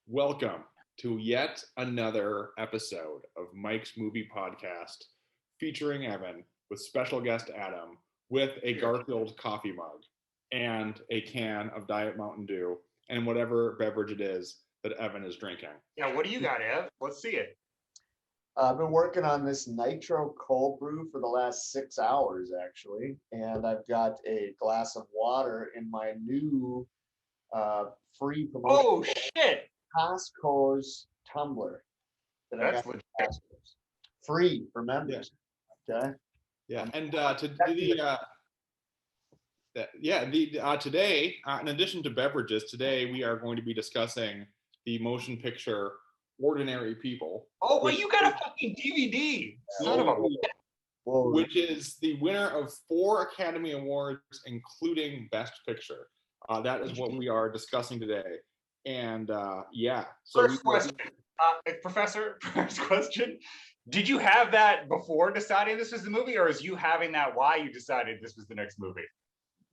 Welcome to yet another episode of Mike's Movie Podcast featuring Evan with special guest Adam with a Garfield coffee mug and a can of Diet Mountain Dew and whatever beverage it is that Evan is drinking. Yeah, what do you got, Ev? Let's see it. I've been working on this nitro cold brew for the last 6 hours, actually, and I've got a glass of water in my new free promotion. Oh shit! Costco's tumbler that I That's got legit. from Costco's. Free for members. Okay. Yeah, and today, in addition to beverages, today we are going to be discussing the motion picture Ordinary People. Oh, wait, you got a fucking DVD! Son of a... Whoa. Which is the winner of 4 Academy Awards, including Best Picture. That is what we are discussing today. And yeah. So First question, Professor, first question. Did you have that before deciding this was the movie, or is you having that why you decided this was the next movie?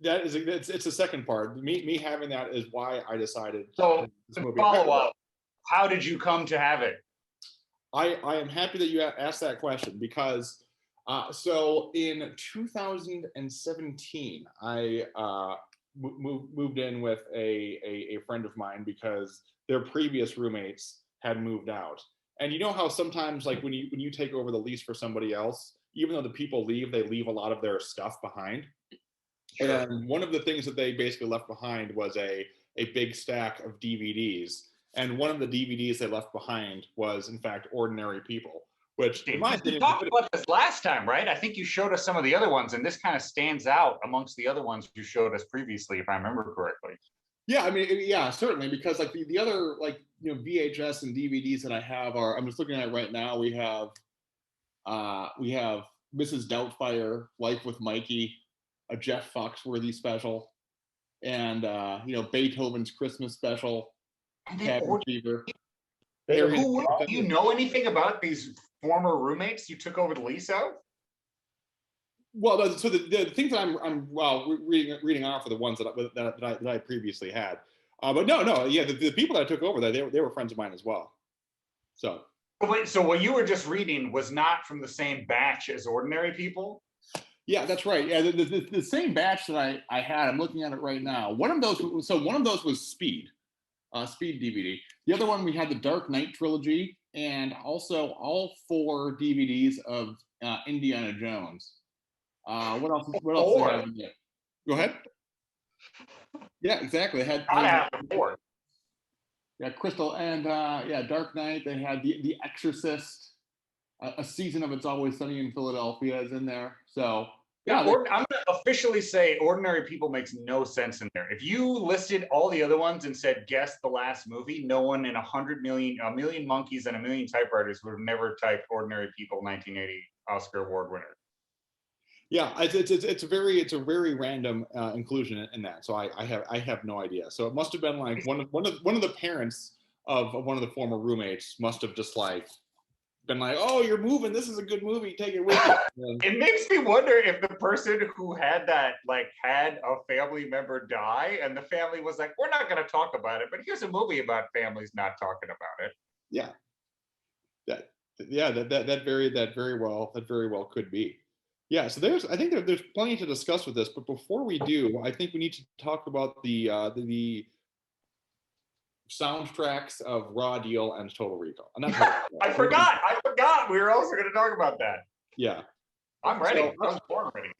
That is, it's the second part. Me having that is why I decided So, this to movie. follow up, how did you come to have it? I am happy that you asked that question because so in 2017, I moved in with a friend of mine because their previous roommates had moved out. And you know how sometimes, like when you take over the lease for somebody else, even though the people leave, they leave a lot of their stuff behind. Sure. And one of the things that they basically left behind was a big stack of DVDs. And one of the DVDs they left behind was, in fact, Ordinary People, which, in my We opinion, talked about this last time, right? I think you showed us some of the other ones, and this kind of stands out amongst the other ones you showed us previously, if I remember correctly. yeah, I mean, yeah, certainly, because like the other VHS and DVDs that I have are, I'm just looking at it right now. We have Mrs. Doubtfire, Life with Mikey, a Jeff Foxworthy special, and Beethoven's Christmas special, And then Cabin Fever. do you know anything about these former roommates you took over the lease of? Well, so the things that I'm reading off are the ones that I previously had, but the people that I took over there, they were friends of mine as well. So. Wait, so what you were just reading was not from the same batch as Ordinary People? Yeah, that's right. Yeah, the same batch that I had. I'm looking at it right now. One of those was Speed DVD. The other one we had the Dark Knight trilogy, and also all 4 DVDs of Indiana Jones. What else? What else? Did I have in there? Go ahead. Yeah, exactly. They had 4. Yeah, Crystal and Dark Knight. They had the Exorcist. A season of It's Always Sunny in Philadelphia is in there. So yeah, I'm going to officially say Ordinary People makes no sense in there. If you listed all the other ones and said, guess the last movie, no one in a million monkeys and a million typewriters would have never typed Ordinary People 1980 Oscar Award winner. Yeah, it's a very random inclusion in that. So I have no idea. So it must have been like one of the parents of one of the former roommates must have just like been like, oh, you're moving. This is a good movie. Take it with you. It makes me wonder if the person who had that had a family member die, and the family was like, "We're not going to talk about it, but here's a movie about families not talking about it." Yeah, that very well could be. Yeah, so I think there's plenty to discuss with this, but before we do, I think we need to talk about the soundtracks of Raw Deal and Total Recall. I forgot. We were also going to talk about that. Yeah, I'm ready. So, I was born ready.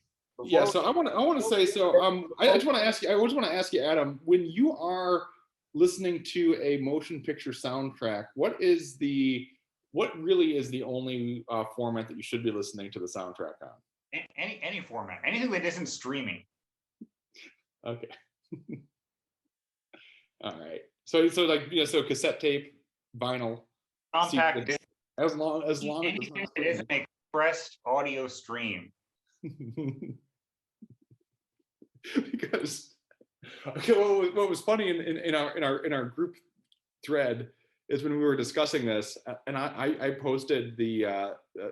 Yeah, so I want to say so. I just want to ask you, Adam, when you are listening to a motion picture soundtrack, what really is the only format that you should be listening to the soundtrack on? Any format, anything that isn't streaming. Okay. All right. So so cassette tape, vinyl, Compact disc, as long as anything that isn't a compressed audio stream. Because what was funny in our group thread is when we were discussing this, and I posted the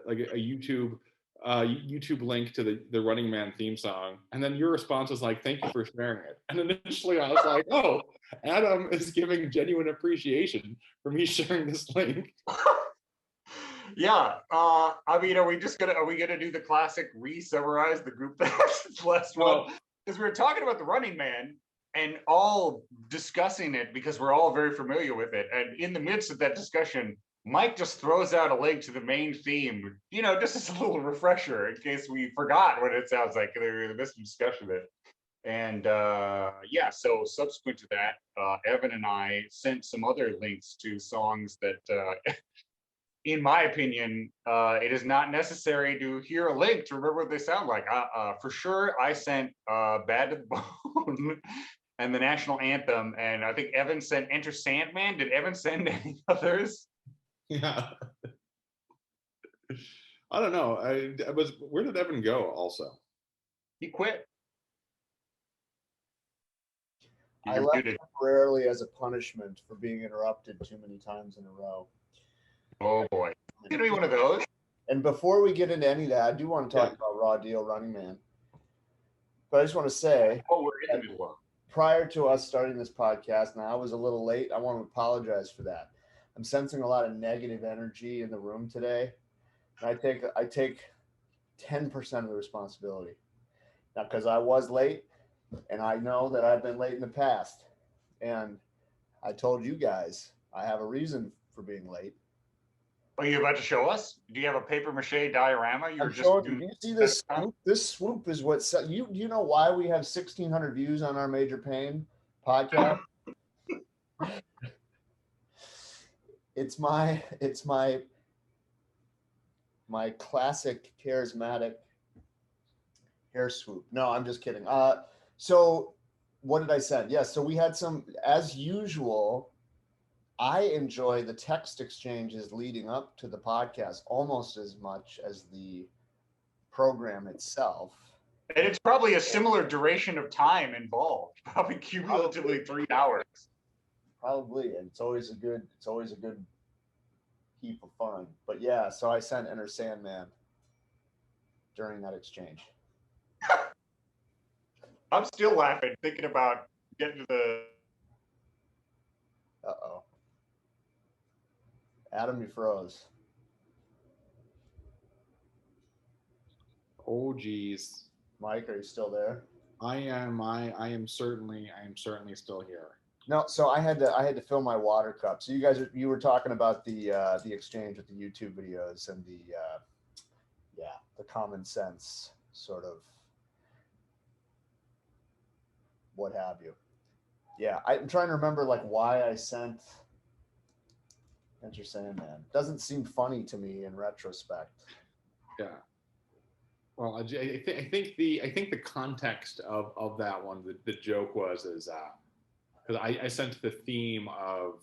like a YouTube YouTube link to the Running Man theme song, and then your response was like, "Thank you for sharing it." And initially, I was like, "Oh, Adam is giving genuine appreciation for me sharing this link." Yeah. I mean, are we gonna do the classic re-summarize the group that's last one? Because we were talking about the Running Man and all discussing it because we're all very familiar with it. And in the midst of that discussion, Mike just throws out a link to the main theme, just as a little refresher in case we forgot what it sounds like. We missed a discussion of it. And yeah, so subsequent to that, Evan and I sent some other links to songs that in my opinion, it is not necessary to hear a link to remember what they sound like. For sure, I sent Bad to the Bone and the national anthem, and I think Evan sent Enter Sandman. Did Evan send any others? Yeah. I don't know. Where did Evan go also? He quit. I left temporarily as a punishment for being interrupted too many times in a row. Oh boy. It's gonna be one of those. And before we get into any of that, I do want to talk about Raw Deal Running Man. But I just want to say, prior to us starting this podcast, now I was a little late. I want to apologize for that. I'm sensing a lot of negative energy in the room today. And I take 10% of the responsibility. Now, because I was late, and I know that I've been late in the past. And I told you guys I have a reason for being late. Are you about to show us? Do you have a paper mache diorama? Do you see this swoop? This swoop is what you know why we have 1,600 views on our Major Pain podcast. it's my classic charismatic hair swoop. No, I'm just kidding. So what did I send? Yes, so we had some, as usual. I enjoy the text exchanges leading up to the podcast almost as much as the program itself. And it's probably a similar duration of time involved, probably cumulatively 3 hours. Probably, and it's always a good heap of fun. But yeah, so I sent Enter Sandman during that exchange. I'm still laughing thinking about getting to the. Uh-oh. Adam, you froze. Oh geez. Mike, are you still there? I am certainly still here. No, so I had to fill my water cup. So you were talking about the exchange with the YouTube videos and the common sense sort of what have you. Yeah, I'm trying to remember like why I sent Enter Sandman. Doesn't seem funny to me in retrospect. Yeah. Well, I think the context of that one, the joke was because I sent the theme of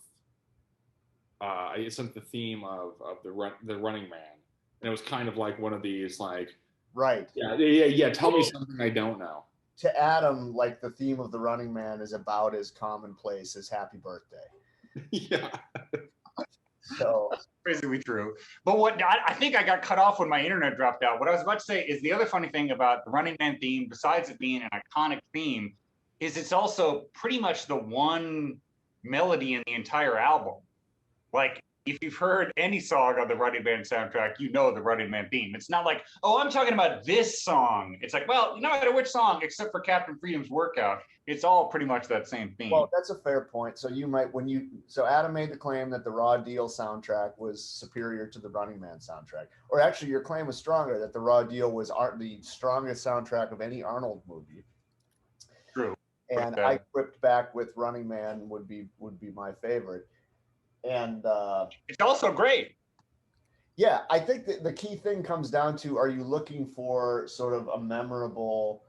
the Running Man, and it was kind of like one of these like right. Yeah. Tell me something I don't know. To Adam, like the theme of the Running Man is about as commonplace as Happy Birthday. Yeah. So crazily true. But what I think I got cut off when my internet dropped out. What I was about to say is the other funny thing about the Running Man theme, besides it being an iconic theme, is it's also pretty much the one melody in the entire album. Like, if you've heard any song on the Running Man soundtrack, you know the Running Man theme. It's not like, oh, I'm talking about this song. It's like, well, no matter which song, except for Captain Freedom's Workout, it's all pretty much that same theme. Well, that's a fair point. So so Adam made the claim that the Raw Deal soundtrack was superior to the Running Man soundtrack. Or actually, your claim was stronger, that the Raw Deal was the strongest soundtrack of any Arnold movie. True. And I quipped back with Running Man would be my favorite. And it's also great. Yeah, I think that the key thing comes down to, are you looking for sort of a memorable,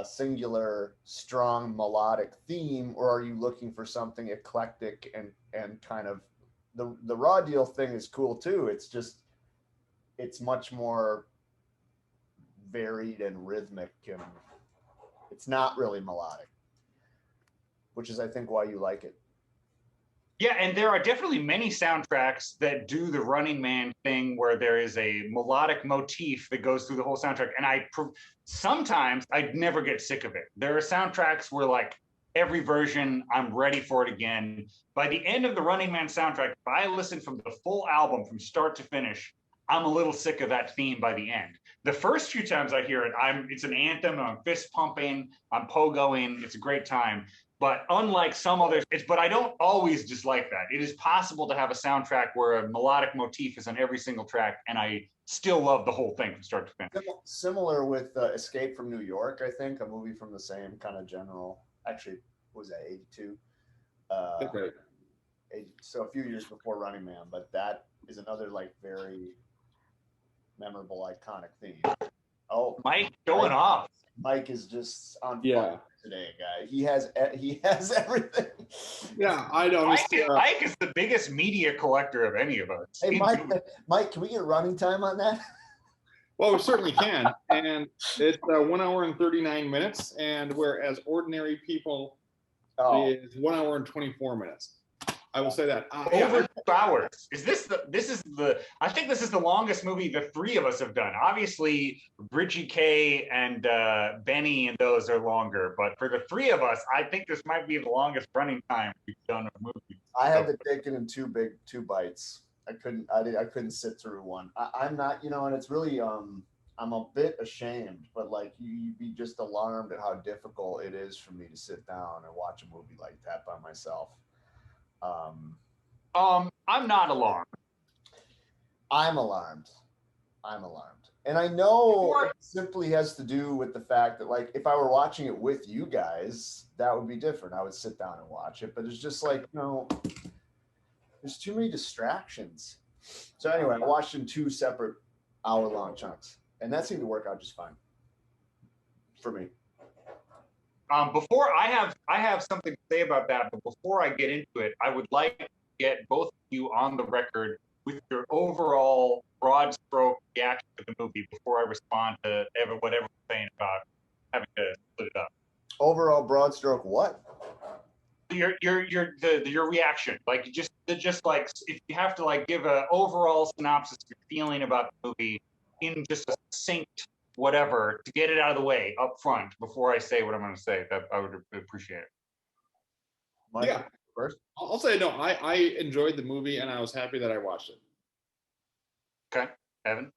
singular, strong melodic theme, or are you looking for something eclectic and kind of the Raw Deal thing is cool too. It's much more varied and rhythmic, and it's not really melodic, which is I think why you like it. Yeah, and there are definitely many soundtracks that do the Running Man thing where there is a melodic motif that goes through the whole soundtrack. And sometimes I never get sick of it. There are soundtracks where like every version, I'm ready for it again. By the end of the Running Man soundtrack, if I listen from the full album from start to finish, I'm a little sick of that theme by the end. The first few times I hear it, it's an anthem, I'm fist pumping, I'm pogoing, it's a great time. But unlike some others, but I don't always dislike that. It is possible to have a soundtrack where a melodic motif is on every single track, and I still love the whole thing from start to finish. Similar with Escape from New York, I think, a movie from the same kind of general. Actually, what was that, 82? Okay. So a few years before Running Man, but that is another like very memorable, iconic theme. Oh, Mike going off. Mike is just on Yeah. Today, guy. He has everything. Yeah, I know. Mike is the biggest media collector of any of us. Hey, Mike, can we get running time on that? Well, we certainly can. And it's 1 hour and 39 minutes. And whereas Ordinary People is 1 hour and 24 minutes. I will say that. Over 2 hours. I think this is the longest movie the three of us have done. Obviously, Richie K and Benny and those are longer, but for the three of us, I think this might be the longest running time we've done a movie. I had to take it in two bites. I couldn't sit through one. I'm not, and it's really I'm a bit ashamed, but like you'd be just alarmed at how difficult it is for me to sit down and watch a movie like that by myself. I'm not alarmed. I'm alarmed. And I know it simply has to do with the fact that, like, if I were watching it with you guys, that would be different. I would sit down and watch it, but it's just like, there's too many distractions. So anyway, I watched in 2 separate hour-long chunks, and that seemed to work out just fine for me. Before I have something to say about that, but before I get into it, I would like to get both of you on the record with your overall broad stroke reaction to the movie before I respond to whatever you're saying about having to split it up. Overall broad stroke, what? Your reaction, like just like if you have to like give an overall synopsis of your feeling about the movie in just a succinct whatever to get it out of the way up front before I say what I'm going to say, that I would appreciate it. Mike, yeah. First, I'll say no. I enjoyed the movie and I was happy that I watched it. Okay, Evan.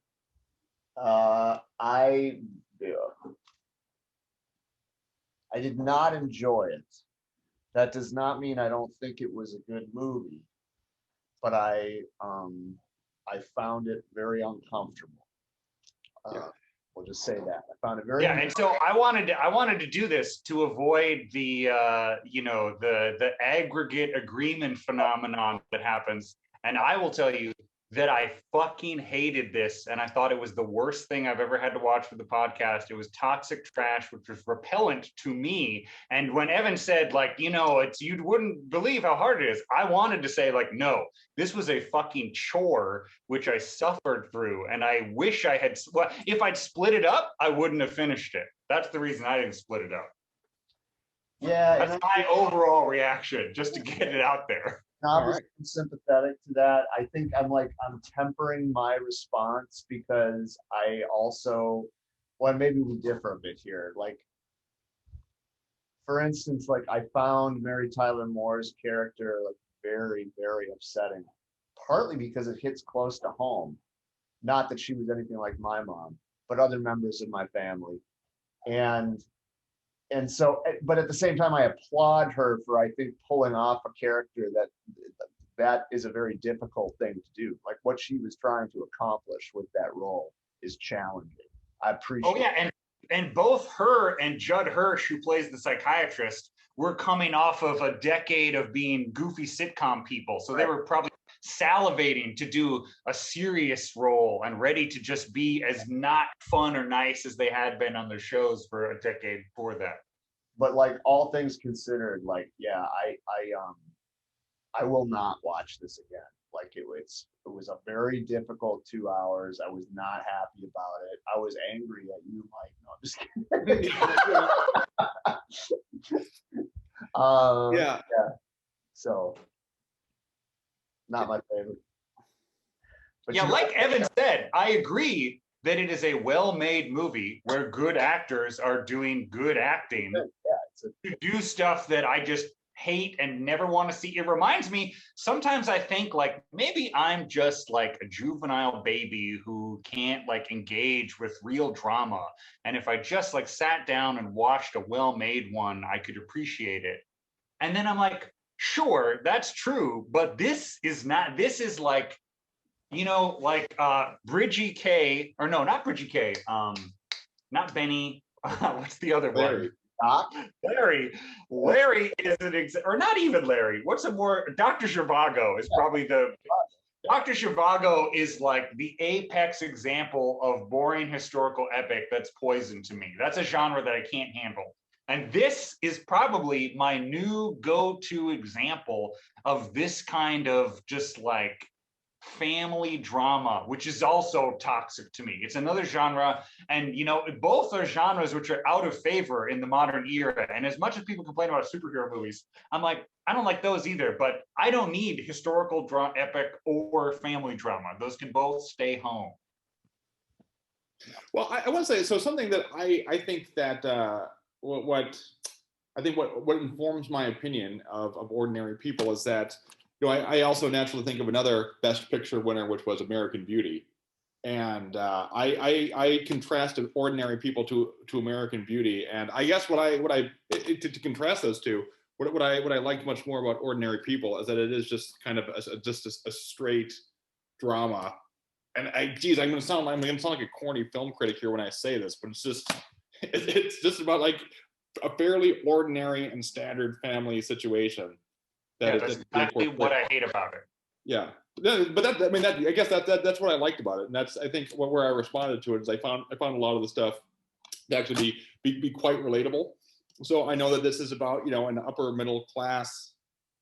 I did not enjoy it. That does not mean I don't think it was a good movie, but I found it very uncomfortable. We'll just say that I found it very. Yeah, and so I wanted to do this to avoid the the aggregate agreement phenomenon that happens, and I will tell you that I fucking hated this, and I thought it was the worst thing I've ever had to watch for the podcast. It was toxic trash, which was repellent to me. And when Evan said, like, you wouldn't believe how hard it is, I wanted to say, like, no, this was a fucking chore, which I suffered through. And I wish I had, if I'd split it up, I wouldn't have finished it. That's the reason I didn't split it up. Yeah. That's my overall reaction, just to get it out there. I'm sympathetic to that. I think I'm tempering my response because I also, maybe we differ a bit here. Like, for instance, like I found Mary Tyler Moore's character like very, very upsetting, partly because it hits close to home. Not that she was anything like my mom, but other members of my family. And so, but at the same time, I applaud her for, I think, pulling off a character that is a very difficult thing to do. Like what she was trying to accomplish with that role is challenging. I appreciate. Oh yeah, and both her and Judd Hirsch, who plays the psychiatrist, were coming off of a decade of being goofy sitcom people, so they were probably salivating to do a serious role and ready to just be as not fun or nice as they had been on their shows for a decade before that. But like all things considered, like I will not watch this again. Like it was a very difficult 2 hours. I was not happy about it. I was angry at you, Mike. No, I'm just kidding. Yeah. So Not my favorite. But Yeah, you know, like Evan said, I agree that it is a well-made movie where good actors are doing good acting to do stuff that I just hate and never want to see. It reminds me, sometimes I think like maybe I'm just like a juvenile baby who can't like engage with real drama. And if I just like sat down and watched a well-made one, I could appreciate it. And then I'm like, sure, that's true, but this is not, this is like, you know, like Bridgie K, or no, not Bridgie K, not Benny. What's the other Larry. one? Larry. Larry is or not even Larry. What's a more, Dr. Zhivago is probably the, Dr. Zhivago is like the apex example of boring historical epic that's poison to me. That's a genre that I can't handle. And this is probably my new go-to example of this kind of just like family drama, which is also toxic to me. It's another genre, and you know, both are genres which are out of favor in the modern era. And as much as people complain about superhero movies, I'm like, I don't like those either, but I don't need historical drama, epic, or family drama. Those can both stay home. Well, I want to say, so something that I think that what I think what informs my opinion of Ordinary People is that, you know, I also naturally think of another Best Picture winner, which was American Beauty, and I contrasted Ordinary People to American Beauty, and I guess to contrast those two, what I liked much more about Ordinary People is that it is just kind of a straight drama. And I'm going to sound like a corny film critic here when I say this, but it's just about like a fairly ordinary and standard family situation. That's exactly what I hate about it. Yeah, but I guess that's what I liked about it, and that's, I think, where I responded to it is I found a lot of the stuff to actually be quite relatable. So I know that this is about, you know, an upper middle class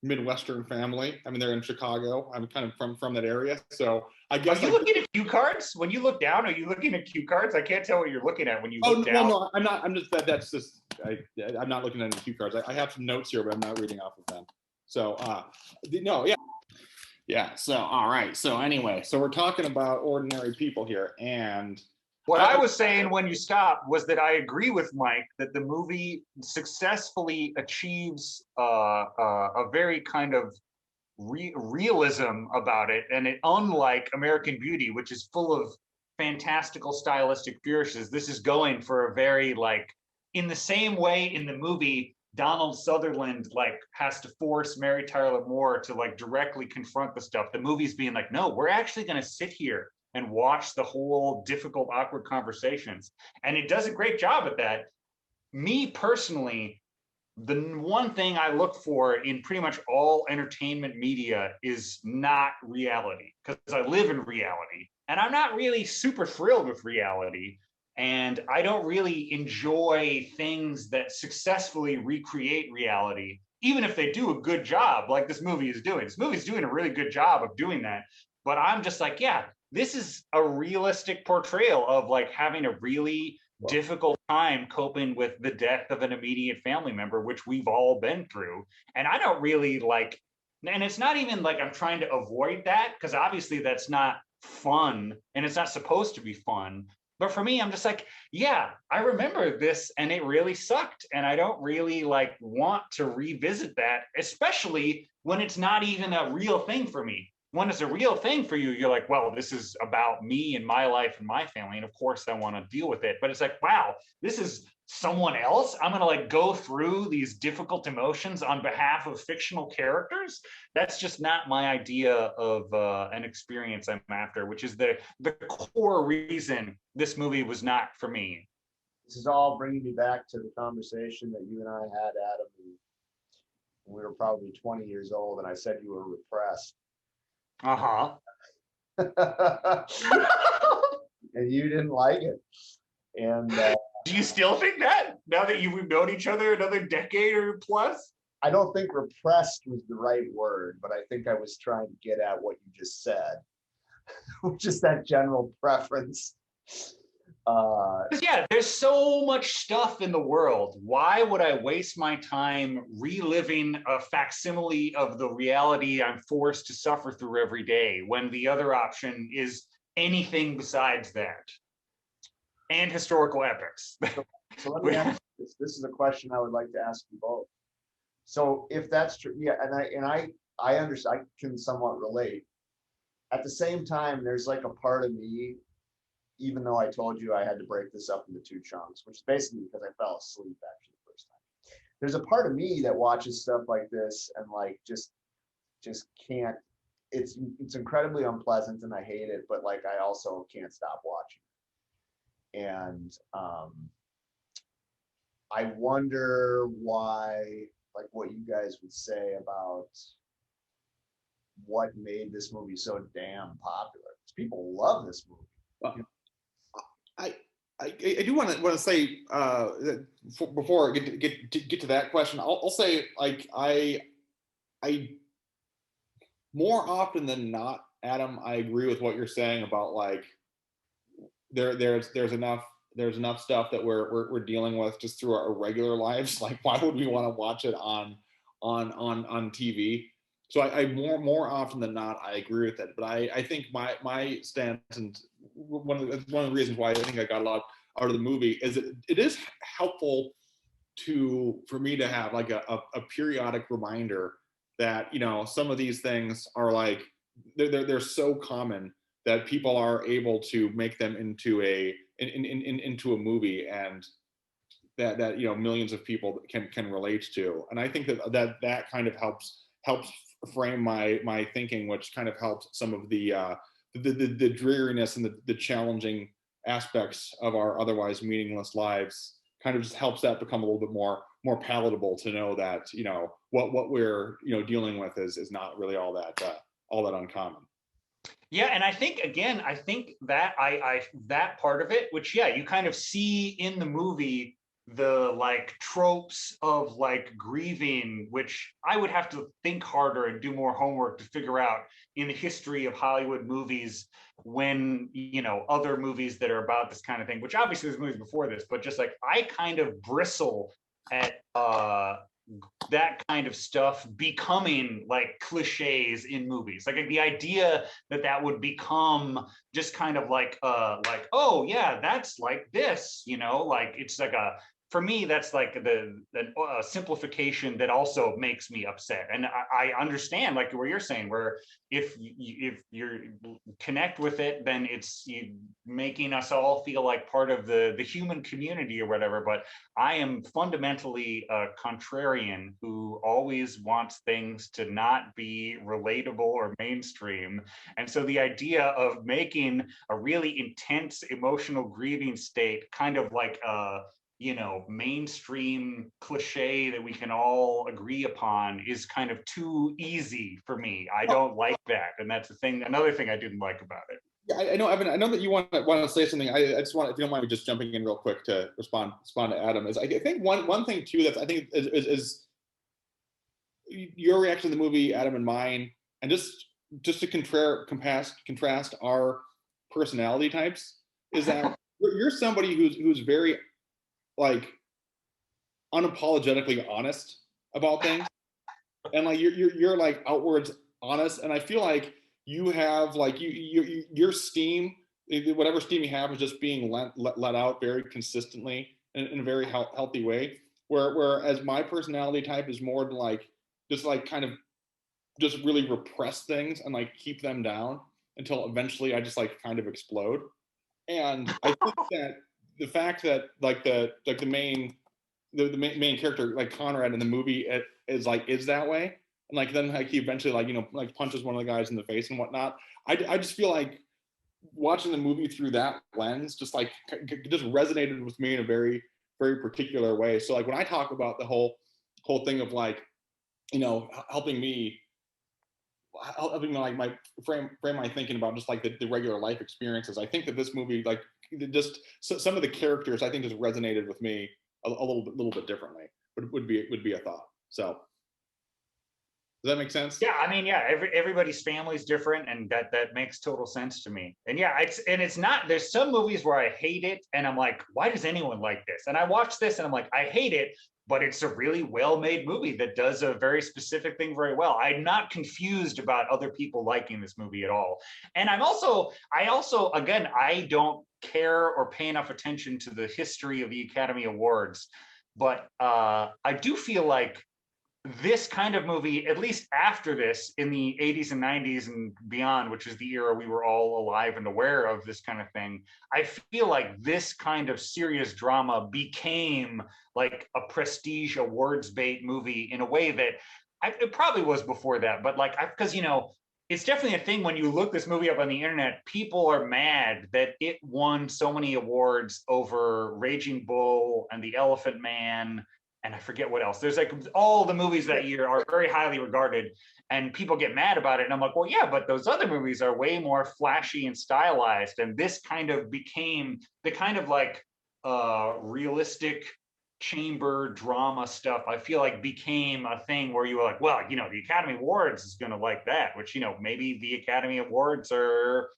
Midwestern family. I mean, they're in Chicago. I'm kind of from that area, so I guess. Are you looking at cue cards when you look down? Are you looking at cue cards? I can't tell what you're looking at when you look down. No, I'm not. I'm just that's just I'm not looking at any cue cards. I have some notes here, but I'm not reading off of them. So no, yeah. So all right. So anyway, so we're talking about Ordinary People here, and what I was saying when you stopped was that I agree with Mike that the movie successfully achieves a very kind of realism about it, and it, unlike American Beauty, which is full of fantastical stylistic flourishes, this is going for a very like, in the same way in the movie, Donald Sutherland like has to force Mary Tyler Moore to like directly confront the stuff. The movie's being like, no, we're actually going to sit here and watch the whole difficult, awkward conversations. And it does a great job at that. Me personally, the one thing I look for in pretty much all entertainment media is not reality, because I live in reality and I'm not really super thrilled with reality. And I don't really enjoy things that successfully recreate reality, even if they do a good job, like this movie is doing. This movie is doing a really good job of doing that. But I'm just like, yeah, this is a realistic portrayal of like having a really difficult time coping with the death of an immediate family member, which we've all been through. And I don't really like, and it's not even like I'm trying to avoid that, because obviously that's not fun and it's not supposed to be fun. But for me, I'm just like, yeah, I remember this and it really sucked. And I don't really like want to revisit that, especially when it's not even a real thing for me. When it's a real thing for you, you're like, well, this is about me and my life and my family. And of course I want to deal with it. But it's like, wow, this is someone else. I'm going to like go through these difficult emotions on behalf of fictional characters. That's just not my idea of an experience I'm after, which is the core reason this movie was not for me. This is all bringing me back to the conversation that you and I had, Adam. We were probably 20 years old, and I said you were repressed. Uh-huh. And you didn't like it. And do you still think that now that we've known each other another decade or plus? I don't think repressed was the right word, but I think I was trying to get at what you just said, which is that general preference. Yeah, there's so much stuff in the world. Why would I waste my time reliving a facsimile of the reality I'm forced to suffer through every day when the other option is anything besides that? And historical epics. So let me ask you this. This is a question I would like to ask you both. So if that's true, yeah, I understand, I can somewhat relate. At the same time, there's like a part of me, even though I told you I had to break this up into two chunks, which is basically because I fell asleep actually the first time. There's a part of me that watches stuff like this and like just can't. It's incredibly unpleasant and I hate it, but like I also can't stop watching. And I wonder why, like what you guys would say about what made this movie so damn popular. Because people love this movie. Well, I I do want to say that before I get to that question, I'll say like I more often than not, Adam, I agree with what you're saying about like there's enough stuff that we're dealing with just through our regular lives. Like, why would we want to watch it on TV? So I more often than not, I agree with that. But I think my stance, and one of the reasons why I think I got a lot out of the movie is that it is helpful for me to have like a periodic reminder that, you know, some of these things are like they're so common that people are able to make them into into a movie, and that you know, millions of people can relate to. And I think that kind of helps frame my thinking, which kind of helps some of the dreariness and the challenging aspects of our otherwise meaningless lives, kind of just helps that become a little bit more palatable, to know that, you know, what we're, you know, dealing with is not really all that uncommon. Yeah, and I think again, I think that I that part of it, which yeah, you kind of see in the movie the like tropes of like grieving, which I would have to think harder and do more homework to figure out in the history of Hollywood movies, when, you know, other movies that are about this kind of thing, which obviously there's movies before this, but just like I kind of bristle at that kind of stuff becoming like cliches in movies. Like the idea that that would become just kind of like oh yeah, that's like this, you know, like it's like a, for me that's like the simplification that also makes me upset. And I understand like where you're saying, where if you connect with it, then it's making us all feel like part of the human community or whatever. But I am fundamentally a contrarian who always wants things to not be relatable or mainstream. And so the idea of making a really intense emotional grieving state kind of like a, you know, mainstream cliche that we can all agree upon is kind of too easy for me. I don't like that. And that's the thing, another thing I didn't like about it. Yeah, I know, Evan. I know that you want to say something. I just want, if you don't mind me just jumping in real quick to respond to Adam. Is I think one thing too that I think is your reaction to the movie, Adam, and mine, and just to contrast our personality types, is that you're somebody who's very like unapologetically honest about things, and like you're like outwards honest, and I feel like you have like your steam, whatever steam you have, is just being let out very consistently in a very healthy way. Whereas my personality type is more like just like kind of just really repress things and like keep them down until eventually I just like kind of explode. And I think that the fact that like the main character, like Conrad in the movie, is that way, and like then like he eventually like, you know, like punches one of the guys in the face and whatnot. I just feel like watching the movie through that lens just like just resonated with me in a very particular way. So like when I talk about the whole thing of like, you know, helping me like my frame my thinking about just like the regular life experiences, I think that this movie like just some of the characters I think just resonated with me a little bit differently. Would be a thought. So Does that make sense? Yeah, I mean, yeah, everybody's family is different, and that makes total sense to me. And yeah, it's not. There's some movies where I hate it, and I'm like, why does anyone like this? And I watch this, and I'm like, I hate it, but it's a really well-made movie that does a very specific thing very well. I'm not confused about other people liking this movie at all. And I also, again, I don't care or pay enough attention to the history of the Academy Awards, but I do feel like this kind of movie, at least after this, in the 80s and 90s and beyond, which is the era we were all alive and aware of this kind of thing, I feel like this kind of serious drama became like a prestige awards bait movie in a way that it probably was before that, but like, because, you know, it's definitely a thing when you look this movie up on the internet, people are mad that it won so many awards over Raging Bull and The Elephant Man, and I forget what else. There's like all the movies that year are very highly regarded, and people get mad about it. And I'm like, well, yeah, but those other movies are way more flashy and stylized. And this kind of became the kind of like realistic chamber drama stuff. I feel like became a thing where you were like, well, you know, the Academy Awards is going to like that, which, you know, maybe the Academy Awards are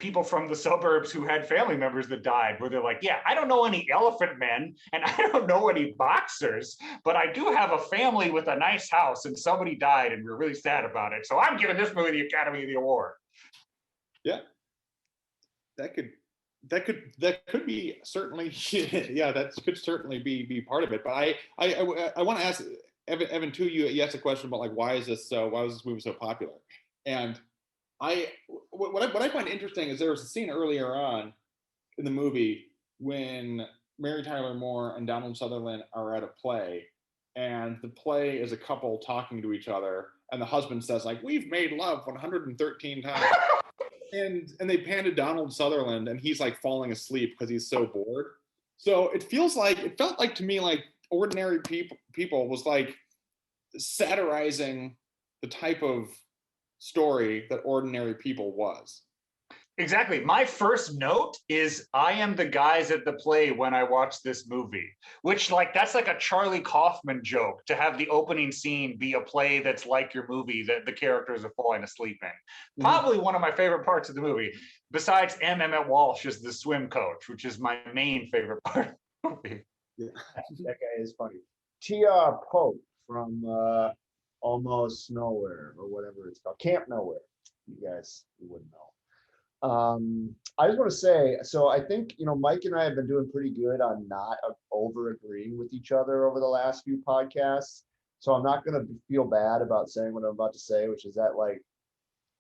people from the suburbs who had family members that died, where they're like, yeah, I don't know any elephant men and I don't know any boxers, but I do have a family with a nice house and somebody died and we're really sad about it. So I'm giving this movie the Academy of the Award. Yeah. That could be certainly, yeah, that could certainly be part of it. But I want to ask Evan too, you asked a question about like, why was this movie so popular? And what I find interesting is there was a scene earlier on in the movie when Mary Tyler Moore and Donald Sutherland are at a play, and the play is a couple talking to each other, and the husband says like, "We've made love 113 times," and they pan to Donald Sutherland, and he's like falling asleep because he's so bored. So it felt like to me like Ordinary People was like satirizing the type of story that Ordinary People was. Exactly. My first note is I am the guys at the play when I watch this movie, which like that's like a Charlie Kaufman joke to have the opening scene be a play that's like your movie that the characters are falling asleep in. Probably one of my favorite parts of the movie, besides M. Emmett Walsh is the swim coach, which is my main favorite part of the movie. Yeah. That guy is funny. Tia Pope from Almost Nowhere or whatever it's called, Camp Nowhere. You guys, you wouldn't know. I just want to say, so I think, you know, Mike and I have been doing pretty good on not over agreeing with each other over the last few podcasts. So I'm not going to feel bad about saying what I'm about to say, which is that like,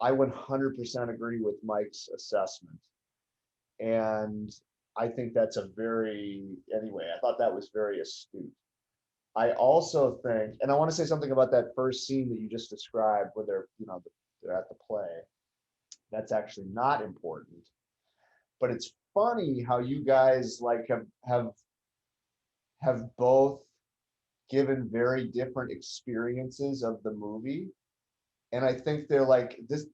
I 100% agree with Mike's assessment. And I think that's anyway, I thought that was very astute. I also think, and I want to say something about that first scene that you just described where they're at the play. That's actually not important, but it's funny how you guys like have both given very different experiences of the movie, and I think they're like this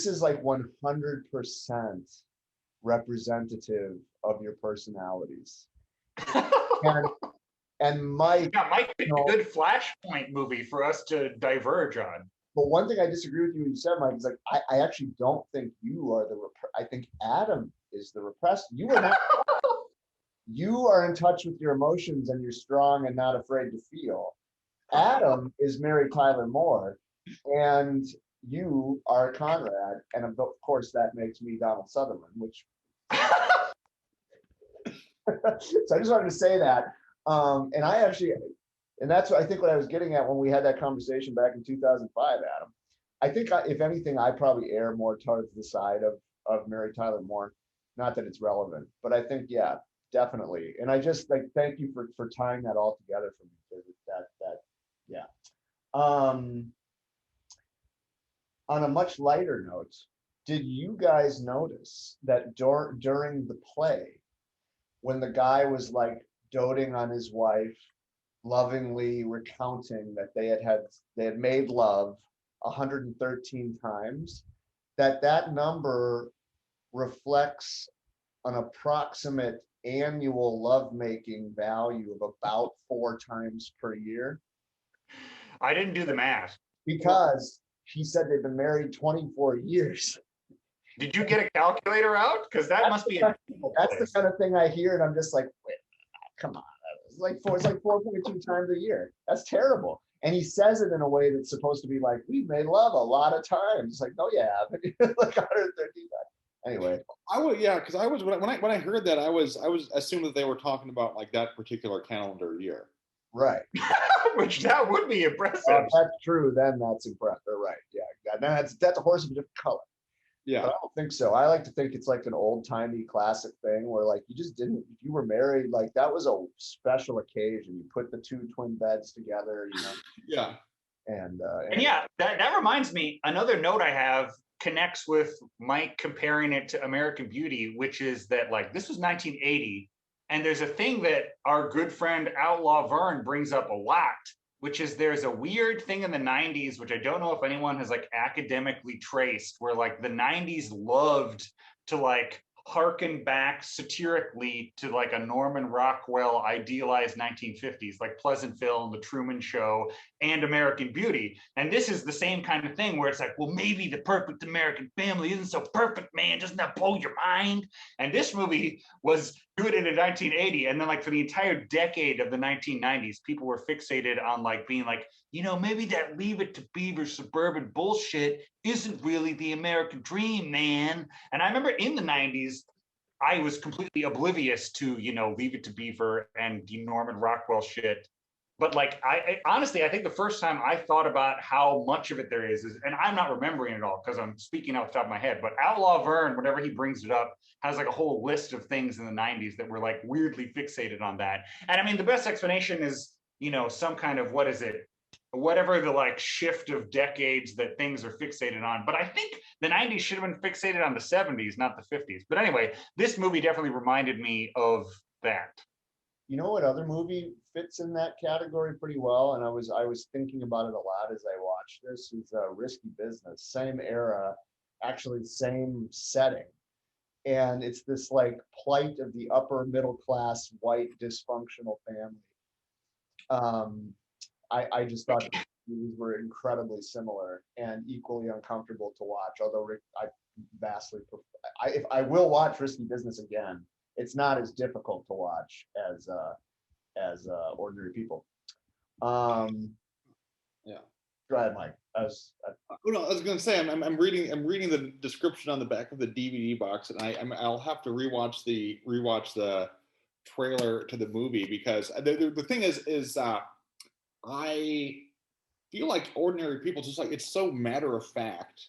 is like 100% representative of your personalities. and Mike, yeah, Mike picked a good Flashpoint movie for us to diverge on. But one thing I disagree with you said, Mike, is like I actually don't think you are I think Adam is the repressed. You are not. You are in touch with your emotions and you're strong and not afraid to feel. Adam is Mary Tyler Moore, and you are Conrad, and of course that makes me Donald Sutherland. Which so I just wanted to say that, and I actually. And that's what I think what I was getting at when we had that conversation back in 2005, Adam. I think if anything, I probably err more towards the side of Mary Tyler Moore. Not that it's relevant, but I think, yeah, definitely. And I just like thank you for tying that all together for me. Yeah. On a much lighter note, did you guys notice that during the play, when the guy was like doting on his wife, lovingly recounting that they had made love 113 times, that number reflects an approximate annual lovemaking value of about 4 times per year? I didn't do the math. because he said they've been married 24 years. Did you get a calculator out? Because that must be a That's the kind of thing I hear, and I'm just like, wait, come on. It's like 4.2 times a year. That's terrible. And he says it in a way that's supposed to be like, we've made love a lot of times. It's like, no, you haven't. Like 113 times. Anyway. I would, yeah, because I was when I heard that I was assuming that they were talking about like that particular calendar year. Right. Which that would be impressive. If that's true, then that's impressive. Right. Yeah. That's a horse of a different color. Yeah. But I don't think so. I like to think it's like an old-timey classic thing where like you just didn't, if you were married, like that was a special occasion. You put the two twin beds together, you know. Yeah. And yeah, that reminds me, another note I have connects with Mike comparing it to American Beauty, which is that like this was 1980, and there's a thing that our good friend Outlaw Vern brings up a lot, which is there's a weird thing in the 90s, which I don't know if anyone has like academically traced, where like the 90s loved to like harken back satirically to like a Norman Rockwell idealized 1950s, like Pleasantville and The Truman Show and American Beauty. And this is the same kind of thing where it's like, well, maybe the perfect American family isn't so perfect, man. Doesn't that blow your mind? And this movie was doing it in 1980. And then like for the entire decade of the 1990s, people were fixated on like being like, you know, maybe that Leave It to Beaver suburban bullshit isn't really the American dream, man. And I remember in the 90s, I was completely oblivious to, you know, Leave It to Beaver and the Norman Rockwell shit. But like, I honestly, I think the first time I thought about how much of it there is, and I'm not remembering it all because I'm speaking off the top of my head, but Outlaw Vern, whenever he brings it up, has like a whole list of things in the 90s that were like weirdly fixated on that. And I mean, the best explanation is, you know, some kind of, what is it? Whatever the like shift of decades that things are fixated on. But I think the 90s should have been fixated on the 70s, not the 50s. But anyway, this movie definitely reminded me of that. You know what other movie fits in that category pretty well? And I was thinking about it a lot as I watched this, is Risky Business. Same era, actually same setting. And it's this like plight of the upper middle class white dysfunctional family. I just thought the movies were incredibly similar and equally uncomfortable to watch. Although I vastly prefer, if I will watch Risky Business again, it's not as difficult to watch as Ordinary People. Yeah. Go ahead, Mike. I was going to say I'm reading the description on the back of the DVD box, and I'll have to rewatch the trailer to the movie, because the thing is I feel like Ordinary People, just like, it's so matter of fact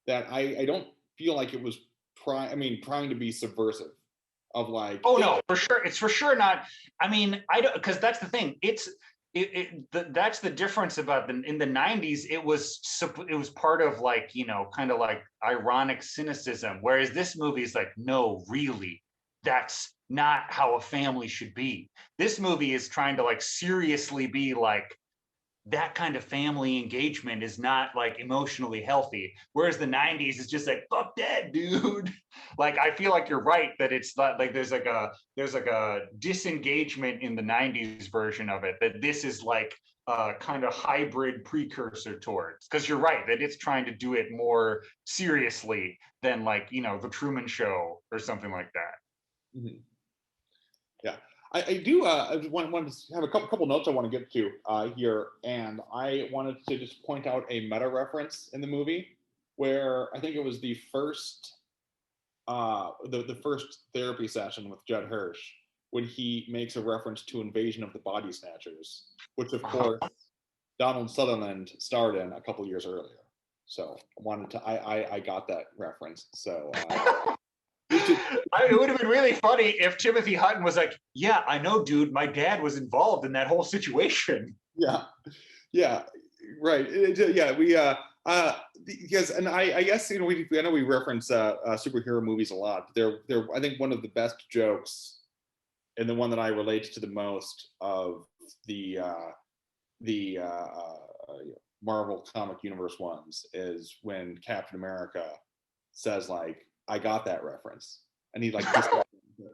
that I don't feel like it was trying to be subversive of like, oh no, for sure, it's for sure not. I mean, I don't, because that's the thing, that's the difference about in the 90s, it was part of like, you know, kind of like ironic cynicism, whereas this movie is like, no, really, that's not how a family should be. This movie is trying to like seriously be like, that kind of family engagement is not like emotionally healthy. Whereas the 90s is just like, fuck that, dude. Like, I feel like you're right that it's not like there's like a disengagement in the 90s version of it, that this is like a kind of hybrid precursor towards, because you're right that it's trying to do it more seriously than like, you know, The Truman Show or something like that. Mm-hmm. Yeah. I do. I wanted to have a couple notes I want to get to here, and I wanted to just point out a meta reference in the movie where I think it was the first therapy session with Judd Hirsch, when he makes a reference to Invasion of the Body Snatchers, which of course Donald Sutherland starred in a couple years earlier. So I got that reference. So. It would have been really funny if Timothy Hutton was like, yeah, I know, dude, my dad was involved in that whole situation. Yeah, right. Because, and I guess, you know, I know we reference superhero movies a lot. They're I think one of the best jokes, and the one that I relate to the most of the Marvel comic universe ones, is when Captain America says like, I got that reference, and he like this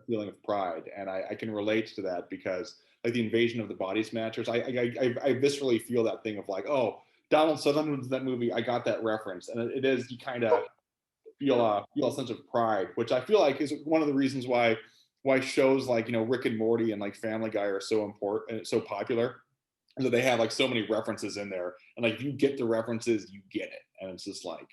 feeling of pride, and I can relate to that, because like the Invasion of the Body Snatchers, I viscerally feel that thing of like, oh Donald Sutherland's in that movie, I got that reference, and it is, you kind of feel a sense of pride, which I feel like is one of the reasons why shows like, you know, Rick and Morty and like Family Guy are so important and so popular, that they have like so many references in there, and like if you get the references, you get it, and it's just like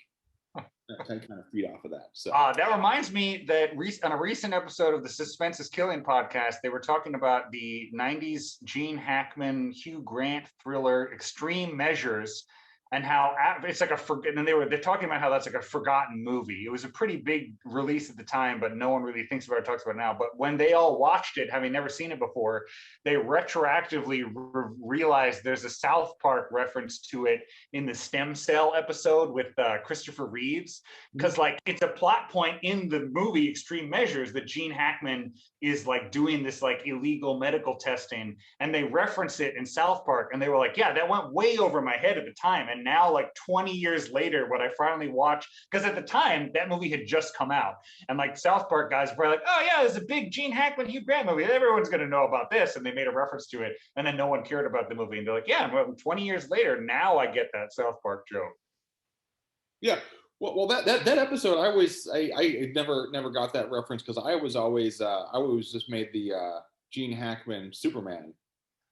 I kind of feed off of that. So that reminds me that on a recent episode of the Suspense is Killing podcast, they were talking about the 90s Gene Hackman, Hugh Grant thriller Extreme Measures, and how it's like and they're talking about how that's like a forgotten movie. It was a pretty big release at the time, but no one really thinks about it, talks about it now. But when they all watched it, having never seen it before, they retroactively realized there's a South Park reference to it in the stem cell episode with Christopher Reeves, because like it's a plot point in the movie Extreme Measures that Gene Hackman is like doing this like illegal medical testing, and they reference it in South Park, and they were like, yeah, that went way over my head at the time. And now, like 20 years later, when I finally watched, because at the time that movie had just come out, and like South Park guys were like, oh yeah, there's a big Gene Hackman, Hugh Grant movie, everyone's going to know about this, and they made a reference to it, and then no one cared about the movie, and they're like, yeah, well, 20 years later, now I get that South Park joke. Yeah, well, that episode, I never got that reference, because I always just made the Gene Hackman Superman.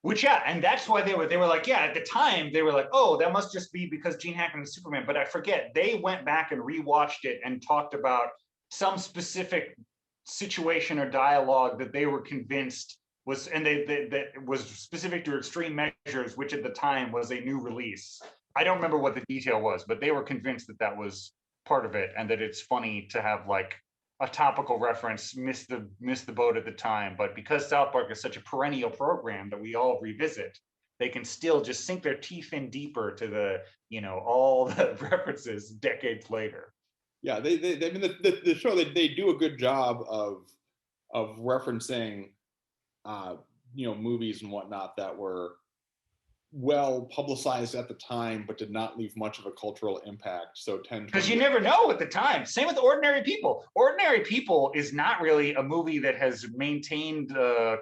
Which, yeah, and that's why they were like, yeah, at the time they were like, oh, that must just be because Gene Hackman is Superman. But I forget, they went back and rewatched it and talked about some specific situation or dialogue that they were convinced was, and that was specific to Extreme Measures, which at the time was a new release. I don't remember what the detail was, but they were convinced that that was part of it, and that it's funny to have like a topical reference miss the boat at the time. But because South Park is such a perennial program that we all revisit, they can still just sink their teeth in deeper to the, you know, all the references decades later. Yeah, I mean the show, they do a good job of referencing you know, movies and whatnot that were well publicized at the time, but did not leave much of a cultural impact. So because you never know at the time. Same with Ordinary People. Ordinary People is not really a movie that has maintained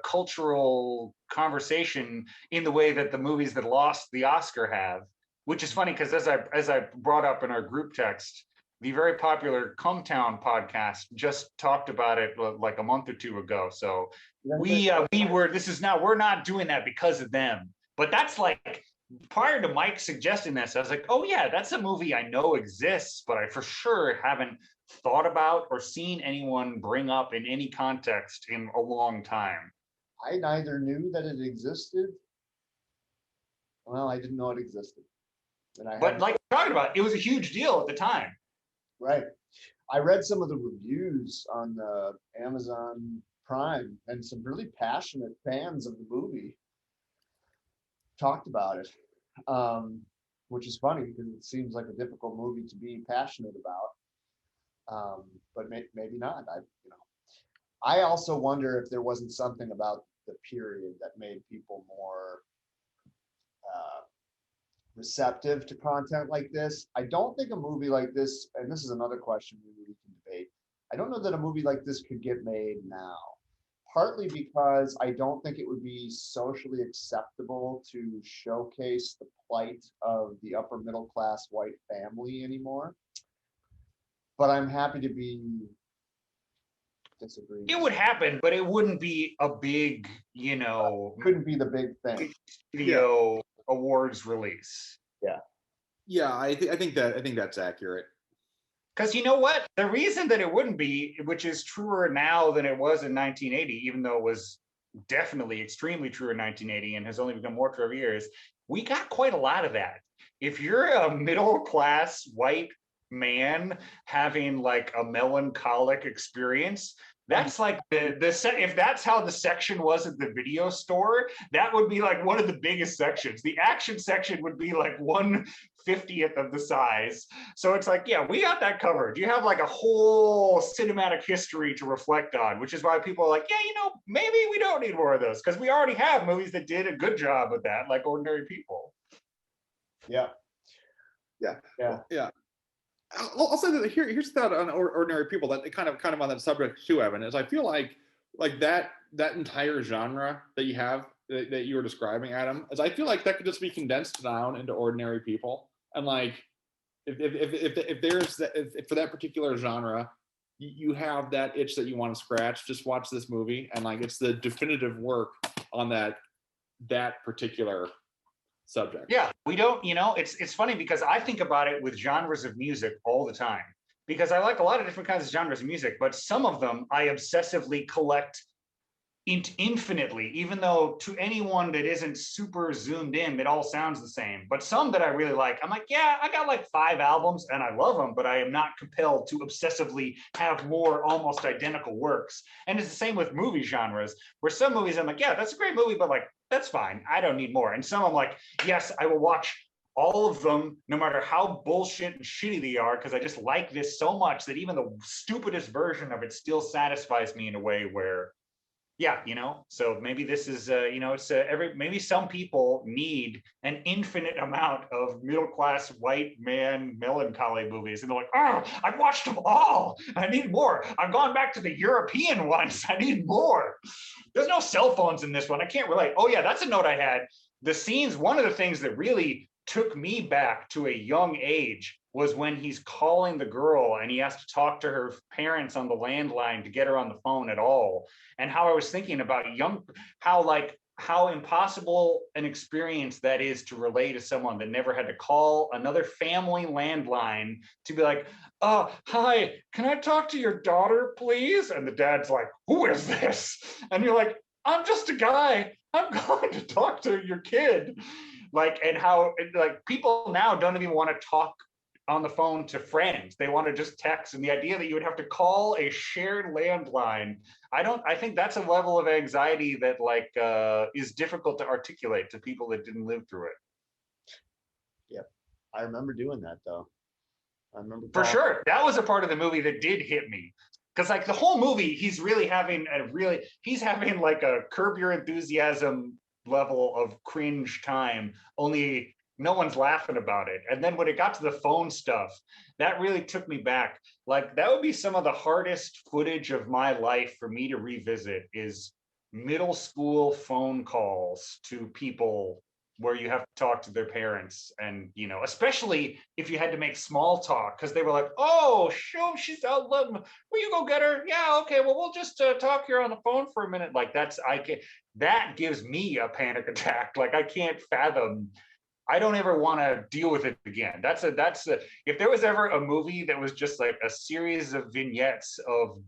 cultural conversation in the way that the movies that lost the Oscar have. Which is funny, because as I brought up in our group text, the very popular Come Town podcast just talked about it like a month or two ago. So we're not doing that because of them. But that's like, prior to Mike suggesting this, I was like, oh yeah, that's a movie I know exists, but I for sure haven't thought about or seen anyone bring up in any context in a long time. I neither knew that it existed. Well, I didn't know it existed. But like talking about, it was a huge deal at the time. Right. I read some of the reviews on Amazon Prime, and some really passionate fans of the movie talked about it, which is funny because it seems like a difficult movie to be passionate about, but maybe not. I also wonder if there wasn't something about the period that made people more receptive to content like this. I don't think a movie like this, and this is another question we can debate, I don't know that a movie like this could get made now. Partly because I don't think it would be socially acceptable to showcase the plight of the upper middle class white family anymore. But I'm happy to be disagreeing. It would happen, but it wouldn't be a big, you know, couldn't be the big thing. Studio awards release. Yeah, I think that's accurate. Because you know what? The reason that it wouldn't be, which is truer now than it was in 1980, even though it was definitely extremely true in 1980 and has only become more true over years, we got quite a lot of that. If you're a middle class white man having like a melancholic experience, that's like if that's how the section was at the video store, that would be like one of the biggest sections. The action section would be like 1/50th of the size. So it's like, yeah, we got that covered. You have like a whole cinematic history to reflect on, which is why people are like, yeah, you know, maybe we don't need more of those, because we already have movies that did a good job of that, like Ordinary People. Yeah. I'll say that here's a thought on Ordinary People that kind of on that subject too, Evan, is I feel like that entire genre that you have that you were describing, Adam, is I feel like that could just be condensed down into Ordinary People. And like, if there's that, if for that particular genre, you have that itch that you want to scratch, just watch this movie, and like it's the definitive work on that particular subject. Yeah, we don't, it's funny because I think about it with genres of music all the time because I like a lot of different kinds of genres of music, but some of them I obsessively collect infinitely, even though to anyone that isn't super zoomed in, it all sounds the same. But some that I really like, I'm like, yeah, I got like 5 albums and I love them, but I am not compelled to obsessively have more almost identical works. And it's the same with movie genres, where some movies I'm like, yeah, that's a great movie, but like, that's fine. I don't need more. And some I'm like, yes, I will watch all of them, no matter how bullshit and shitty they are, because I just like this so much that even the stupidest version of it still satisfies me in a way where, yeah, so maybe this is maybe some people need an infinite amount of middle class white man melancholy movies, and they're like, oh, I've watched them all, I need more, I've gone back to the European ones, I need more. There's no cell phones in this one, I can't relate. Oh yeah, that's a note I had. The scenes, one of the things that really took me back to a young age was when he's calling the girl and he has to talk to her parents on the landline to get her on the phone at all. And how I was thinking about how impossible an experience that is to relay to someone that never had to call another family landline to be like, oh, hi, can I talk to your daughter, please? And the dad's like, who is this? And you're like, I'm just a guy, I'm going to talk to your kid. And how people now don't even want to talk on the phone to friends. They want to just text. And the idea that you would have to call a shared landline, I think that's a level of anxiety that is difficult to articulate to people that didn't live through it. Yep. I remember doing that though. I remember for sure. That was a part of the movie that did hit me. Because the whole movie, he's having like a Curb Your Enthusiasm level of cringe time, only no one's laughing about it. And then when it got to the phone stuff, that really took me back. Like that would be some of the hardest footage of my life for me to revisit is middle school phone calls to people where you have to talk to their parents, and especially if you had to make small talk because they were like, oh shoot, she's out, will you go get her? Yeah, okay, well we'll just talk here on the phone for a minute. Like that gives me a panic attack. Like I can't fathom, I don't ever want to deal with it again. That's if there was ever a movie that was just like a series of vignettes of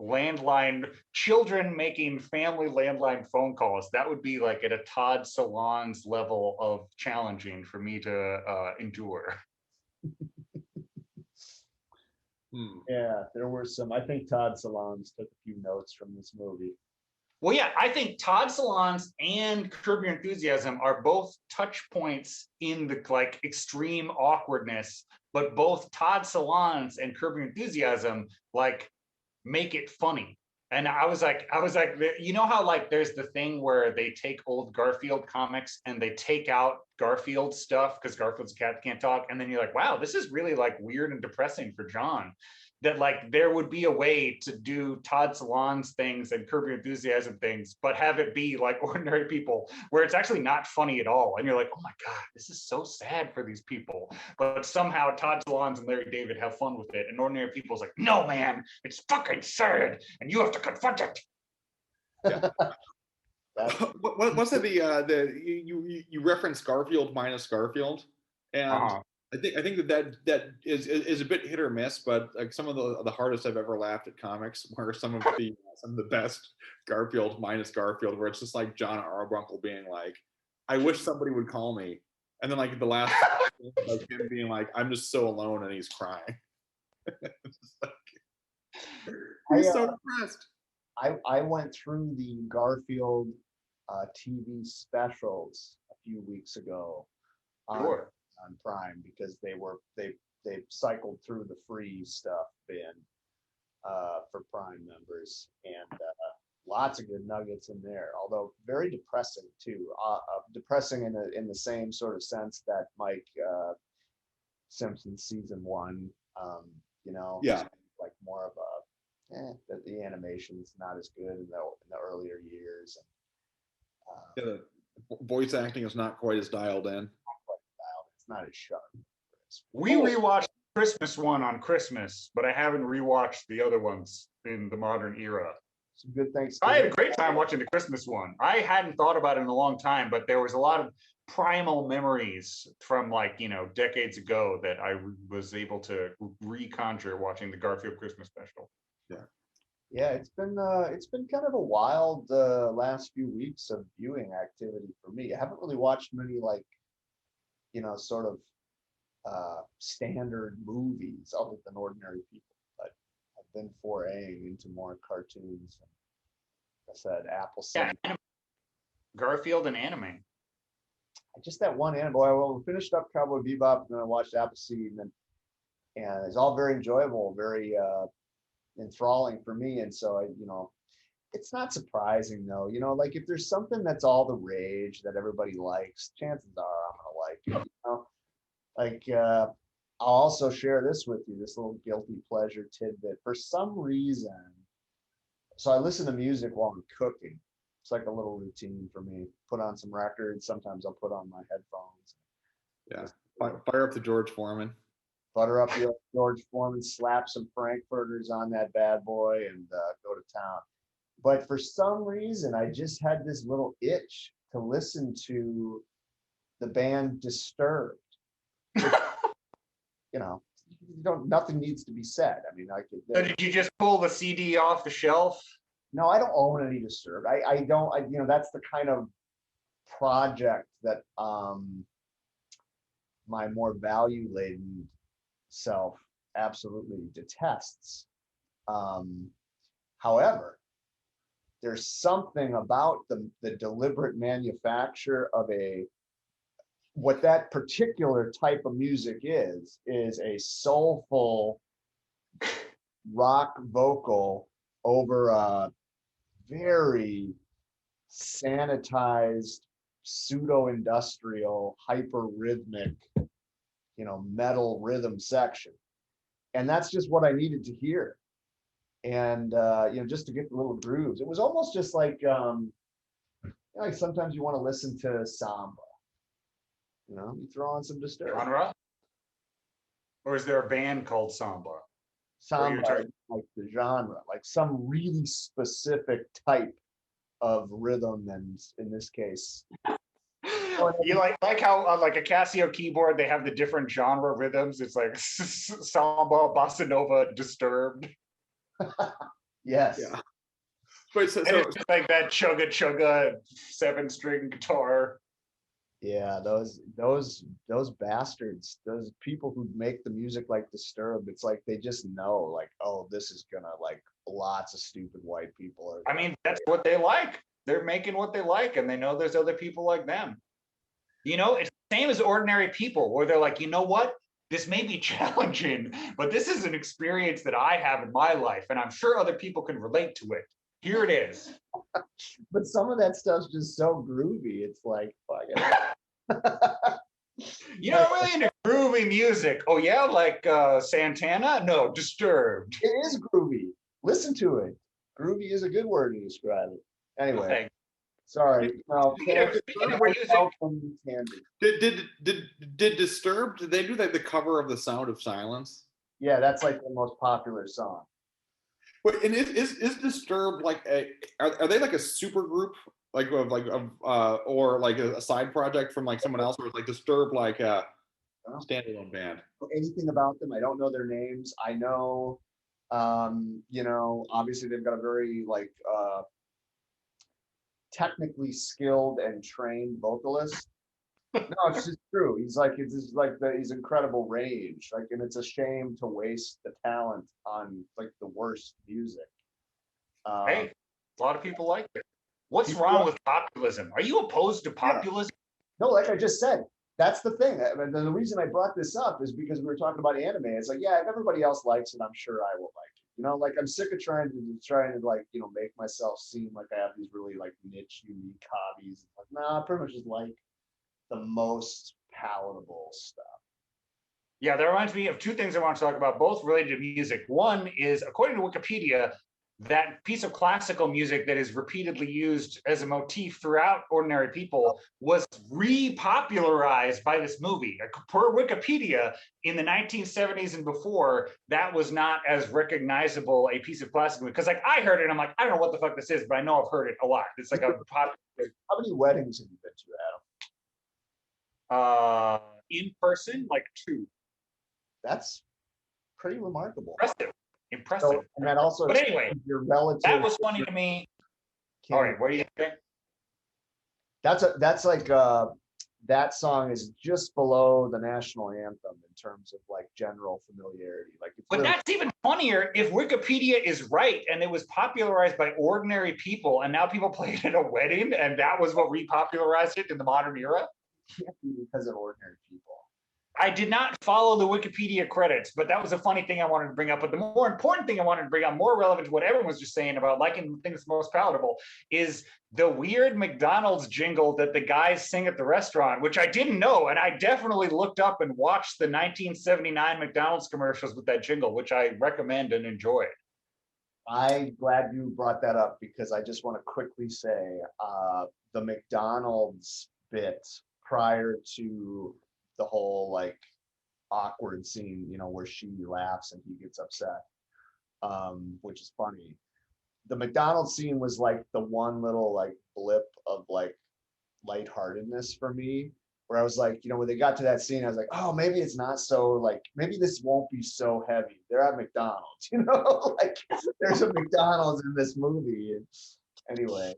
landline children making family landline phone calls, that would be like at a Todd Solondz level of challenging for me to endure. Yeah, there were some. I think Todd Solondz took a few notes from this movie. Well, yeah, I think Todd Solondz and Curb Your Enthusiasm are both touch points in the extreme awkwardness, but both Todd Solondz and Curb Your Enthusiasm make it funny. And I was like, how there's the thing where they take old Garfield comics and they take out Garfield stuff because Garfield's cat can't talk, and then you're like, wow, this is really weird and depressing for John. That there would be a way to do Todd Solondz things and Curb Your Enthusiasm things, but have it be like Ordinary People, where it's actually not funny at all. And you're like, oh my God, this is so sad for these people. But somehow Todd Solondz and Larry David have fun with it. And Ordinary People's like, no, man, it's fucking sad. And you have to confront it. Yeah. What's you referenced Garfield minus Garfield, and I think that is a bit hit or miss, but some of the hardest I've ever laughed at comics were some of the best Garfield minus Garfield, where it's just like John Arbuckle being like, I wish somebody would call me, and then the last him being like, I'm just so alone, and he's crying. He's so depressed. I went through the Garfield TV specials a few weeks ago on Prime because they cycled through the free stuff bin for Prime members, and lots of good nuggets in there, although very depressing too. Depressing in the same sort of sense that Mike Simpson's season 1, yeah, like more of a the animation's not as good in the earlier years. And, the voice acting is not quite as dialed in. It's not as sharp. We rewatched Christmas one on Christmas, but I haven't rewatched the other ones in the modern era. Some good I Thanksgiving. had a great time watching the Christmas one. I hadn't thought about it in a long time, but there was a lot of primal memories from like, decades ago that I was able to reconjure watching the Garfield Christmas special. Yeah, it's been kind of a wild last few weeks of viewing activity for me. I haven't really watched many like, sort of standard movies other than Ordinary People, but I've been foraying into more cartoons. Like I said, Appleseed. Yeah, Garfield and anime. Just that one anime. Well, we finished up Cowboy Bebop, and then I watched Appleseed, and it's all very enjoyable, very enthralling for me. And so it's not surprising though. Like if there's something that's all the rage that everybody likes, chances are I'm gonna like it. Like I'll also share this with you, this little guilty pleasure tidbit. For some reason, so I listen to music while I'm cooking. It's like a little routine for me. Put on some records. Sometimes I'll put on my headphones. Yeah, fire up the George Foreman. Butter up the George Foreman, slap some Frankfurters on that bad boy, and go to town. But for some reason, I just had this little itch to listen to the band Disturbed. Nothing needs to be said. I mean, So did you just pull the CD off the shelf? No, I don't own any Disturbed. I don't. That's the kind of project that my more value laden self absolutely detests. However, there's something about the deliberate manufacture of what that particular type of music is a soulful rock vocal over a very sanitized, pseudo-industrial, hyper-rhythmic, metal rhythm section. And that's just what I needed to hear. And, just to get the little grooves. It was almost just like sometimes you want to listen to samba. You throw on some Disturbed. Genre? Or is there a band called Samba? Samba, like the genre, like some really specific type of rhythm, and in this case, you like how like a Casio keyboard they have the different genre rhythms. It's like samba, bossa nova, Disturbed. Yes. Yeah. Wait, so it's like that chugga chugga 7-string guitar. Yeah, those bastards, those people who make the music like Disturbed, it's like they just know, like, oh, this is gonna like lots of stupid white people are. I mean, that's what they like. They're making what they like, and they know there's other people like them. It's the same as Ordinary People, where they're like, you know what? This may be challenging, but this is an experience that I have in my life, and I'm sure other people can relate to it. Here it is. But some of that stuff's just so groovy. It's like, fuck it. Really into groovy music. Oh yeah, like Santana? No, Disturbed. It is groovy. Listen to it. Groovy is a good word to describe it. Anyway, okay. Sorry. No, speaking of music, did Disturbed? Did they do the cover of The Sound of Silence? Yeah, that's like the most popular song. Wait, and is Disturbed like are they like a super group or like a side project from like someone else, or is like Disturbed like a standalone band? Anything about them? I don't know their names. I know, obviously they've got a very technically skilled and trained vocalist. No, it's just true. He's incredible range. And it's a shame to waste the talent on the worst music. Hey, a lot of people like it. What's wrong with populism? Are you opposed to populism? No, like I just said, that's the thing. The reason I brought this up is because we were talking about anime. It's like, yeah, if everybody else likes it, I'm sure I will like it. I'm sick of trying to make myself seem like I have these really niche, unique hobbies. I pretty much just like the most palatable stuff. Yeah, that reminds me of two things I want to talk about, both related to music. One is, according to Wikipedia, that piece of classical music that is repeatedly used as a motif throughout Ordinary People was repopularized by this movie. Per Wikipedia, in the 1970s and before, that was not as recognizable a piece of classical music. Because like I heard it, I'm like, I don't know what the fuck this is, but I know I've heard it a lot. It's like a pop. How many weddings have you been to, Adam? In person, like 2. That's pretty remarkable. Impressive. So, and that also, but anyway, your relative. that was funny to me. All right, what do you think? That's like that song is just below the national anthem in terms of like general familiarity. Like, but really, that's even funnier if Wikipedia is right and it was popularized by ordinary people, and now people play it at a wedding, and that was what repopularized it in the modern era. Can't be because of ordinary people. I did not follow the Wikipedia credits, but that was a funny thing I wanted to bring up. But the more important thing I wanted to bring up, more relevant to what everyone was just saying about liking things most palatable, is the weird McDonald's jingle that the guys sing at the restaurant, which I didn't know. And I definitely looked up and watched the 1979 McDonald's commercials with that jingle, which I recommend and enjoy. I'm glad you brought that up because I just want to quickly say the McDonald's bit prior to the whole like awkward scene, you know, where she laughs and he gets upset, which is funny. The McDonald's scene was like the one little like blip of like lightheartedness for me, where I was like, you know, when they got to that scene, I was like, oh, maybe it's not so like, maybe this won't be so heavy. They're at McDonald's, you know, like there's a McDonald's in this movie. Anyway.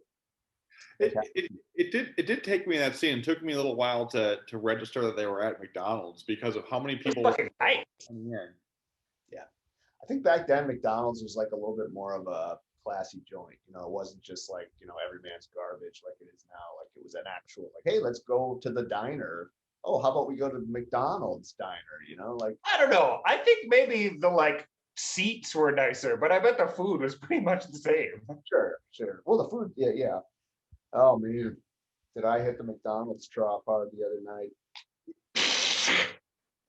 It did take me in that scene. It took me a little while to register that they were at McDonald's because of how many people were coming in. Yeah, I think back then McDonald's was like a little bit more of a classy joint. You know, it wasn't just like, you know, every man's garbage like it is now. Like it was an actual like, hey, let's go to the diner. Oh, how about we go to the McDonald's diner? You know, like I don't know. I think maybe the like seats were nicer, but I bet the food was pretty much the same. Sure. Well, the food, yeah. Oh man, did I hit the McDonald's drop hard the other night?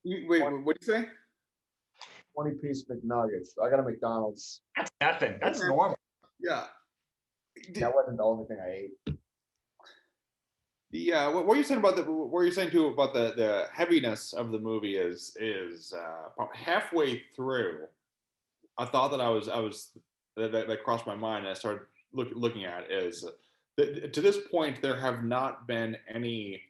Wait, what did you say? 20-piece McNuggets. I got a McDonald's. That's nothing. That's normal. Yeah. That wasn't the only thing I ate. What were you saying about what were you saying too about the heaviness of the movie is halfway through, I thought that I was that crossed my mind and I started looking at is. To this point, there have not been any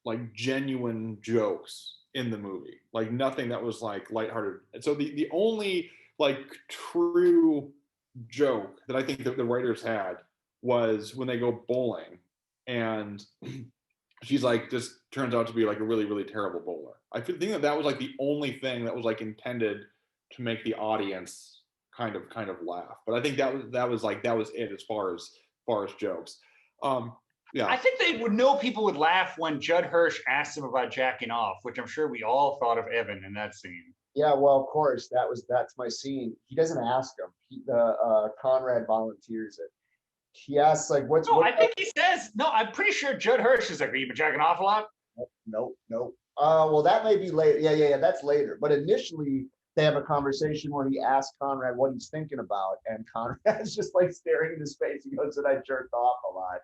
like genuine jokes in the movie, like nothing that was like lighthearted. And so the only like true joke that I think that the writers had was when they go bowling and she's like, just turns out to be like a really, really terrible bowler. I think that was like the only thing that was like intended to make the audience kind of laugh. But I think that was it as far as jokes. Yeah. I think they would know people would laugh when Judd Hirsch asked him about jacking off, which I'm sure we all thought of Evan in that scene. Yeah, well, of course, that's my scene. He doesn't ask him. Conrad volunteers it. He asks like, "What's?" No, I think he says. No, I'm pretty sure Judd Hirsch is like, "Are you been jacking off a lot?" Nope. Well, that may be later. Yeah, that's later. But initially, they have a conversation where he asks Conrad what he's thinking about, and Conrad's just like staring in his face. He goes, "That I jerked off a lot,"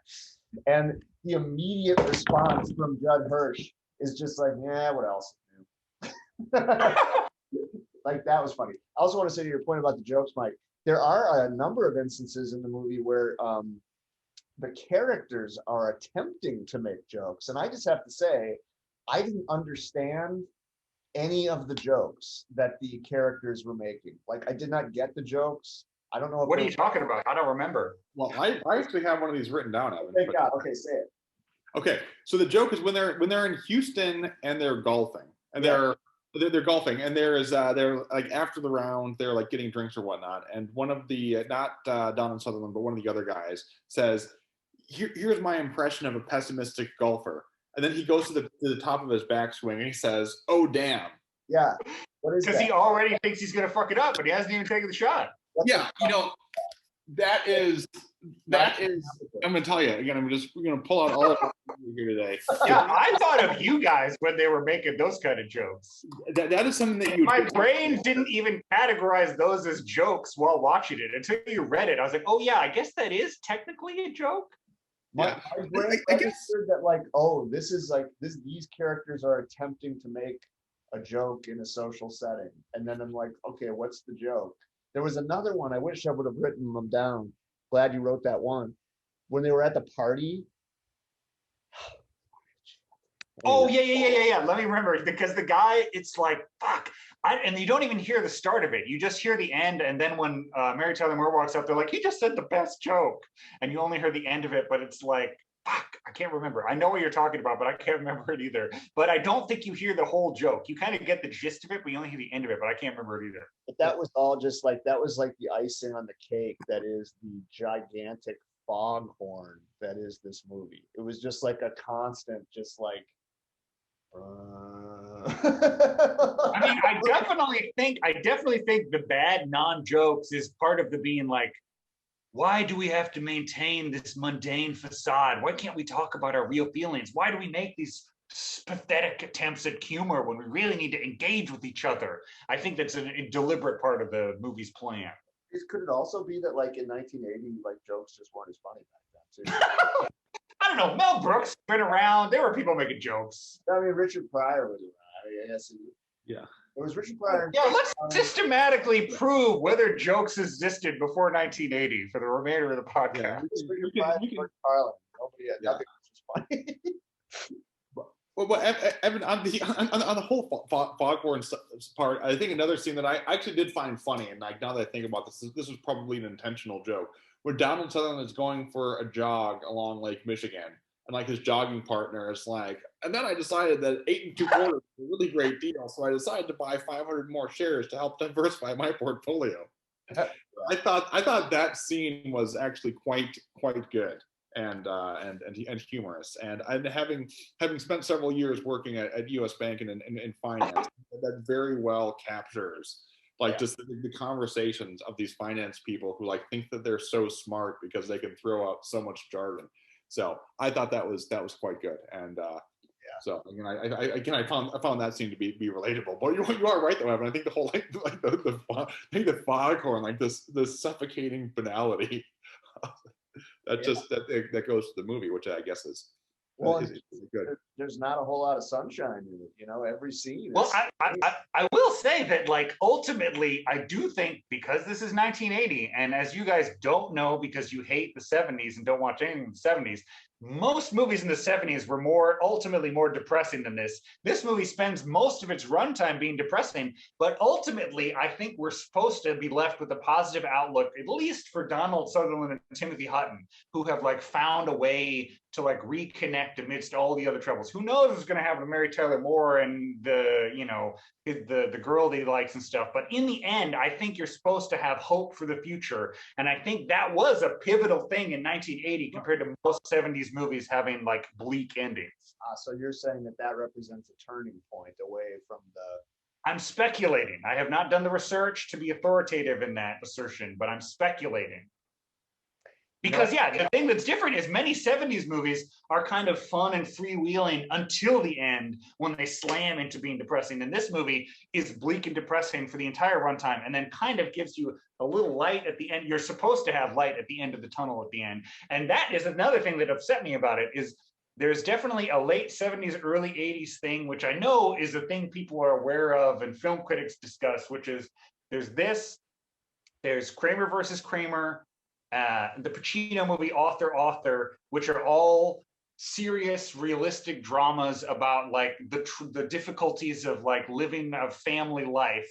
and the immediate response from Judd Hirsch is just like, "Yeah, what else?" Like that was funny. I also want to say to your point about the jokes, Mike. There are a number of instances in the movie where the characters are attempting to make jokes, and I just have to say, I didn't understand any of the jokes that the characters were making. Like I did not get the jokes. I don't know. What are you talking about? I don't remember. Well, I actually have one of these written down. Evan, Thank God. Okay, say it. Okay, so the joke is when they're in Houston and they're golfing and they're golfing and they're like after the round they're like getting drinks or whatnot, and one of the not Donald Sutherland but one of the other guys says, here's my impression of a pessimistic golfer. And then he goes to the top of his backswing and he says, "Oh, damn." Yeah. What is that? Because he already thinks he's going to fuck it up, but he hasn't even taken the shot. Yeah, you know, that is That is, I'm gonna tell you again. We're gonna pull out all of it here today. Yeah, I thought of you guys when they were making those kind of jokes. That is something that you. My brain didn't even categorize those as jokes while watching it until you read it. I was like, oh yeah, I guess that is technically a joke. My brain I guess that like, oh, this is like this. These characters are attempting to make a joke in a social setting, and then I'm like, okay, what's the joke? There was another one. I wish I would have written them down. Glad you wrote that one. When they were at the party. Oh yeah. Let me remember, because the guy, it's like fuck, and you don't even hear the start of it. You just hear the end, and then when Mary Tyler Moore walks up, they're like, "He just said the best joke," and you only hear the end of it. But it's like fuck, I can't remember. I know what you're talking about, but I can't remember it either. But I don't think you hear the whole joke. You kind of get the gist of it, but you only hear the end of it. But I can't remember it either. But that was all just like that was like the icing on the cake. That is the gigantic foghorn that is this movie. It was just like a constant, just like. I mean, I definitely think the bad non-jokes is part of the being like, why do we have to maintain this mundane facade? Why can't we talk about our real feelings? Why do we make these pathetic attempts at humor when we really need to engage with each other? I think that's a deliberate part of the movie's plan. Could it also be that like in 1980, like jokes just weren't as funny back then too? I don't know. Mel Brooks been around. There were people making jokes. I mean, Richard Pryor was around. Yes, yeah. It was Richard Pryor. Yeah, let's systematically prove whether jokes existed before 1980 for the remainder of the podcast. Richard Pryor and George Carlin. Nobody had nothing was funny. Well, Evan, on the whole foghorn part, I think another scene that I actually did find funny, and like now that I think about this was probably an intentional joke. Where Donald Sutherland is going for a jog along Lake Michigan, and like his jogging partner is like, and then I decided that 8 2/4 is a really great deal, so I decided to buy 500 more shares to help diversify my portfolio. I thought that scene was actually quite good and humorous, and having spent several years working at U.S. Bank and in finance, that very well captures. Like just the conversations of these finance people who like think that they're so smart because they can throw out so much jargon. So I thought that was quite good. And so again, I found that scene to be relatable. But you are right though, Evan. I think the whole the foghorn, like this suffocating banality, that goes to the movie, which I guess is. Well, good. There's not a whole lot of sunshine in it, every scene. Well, I will say that, like, ultimately, I do think because this is 1980, and as you guys don't know because you hate the 70s and don't watch anything in the 70s, most movies in the 70s were ultimately more depressing than this. This movie spends most of its runtime being depressing, but ultimately, I think we're supposed to be left with a positive outlook, at least for Donald Sutherland and Timothy Hutton, who have like found a way to like reconnect amidst all the other troubles. Who knows what's going to happen to Mary Tyler Moore and the girl that he likes and stuff. But in the end, I think you're supposed to have hope for the future. And I think that was a pivotal thing in 1980 compared to most 70s movies having like bleak endings. So you're saying that represents a turning point away from the... I'm speculating. I have not done the research to be authoritative in that assertion, but I'm speculating. Because the thing that's different is many 70s movies are kind of fun and freewheeling until the end when they slam into being depressing. And this movie is bleak and depressing for the entire runtime and then kind of gives you a little light at the end. You're supposed to have light at the end of the tunnel at the end. And that is another thing that upset me about it is there's definitely a late 70s, early 80s thing, which I know is a thing people are aware of and film critics discuss, which is there's Kramer versus Kramer, the Pacino movie Author, which are all serious, realistic dramas about like the difficulties of like living a family life.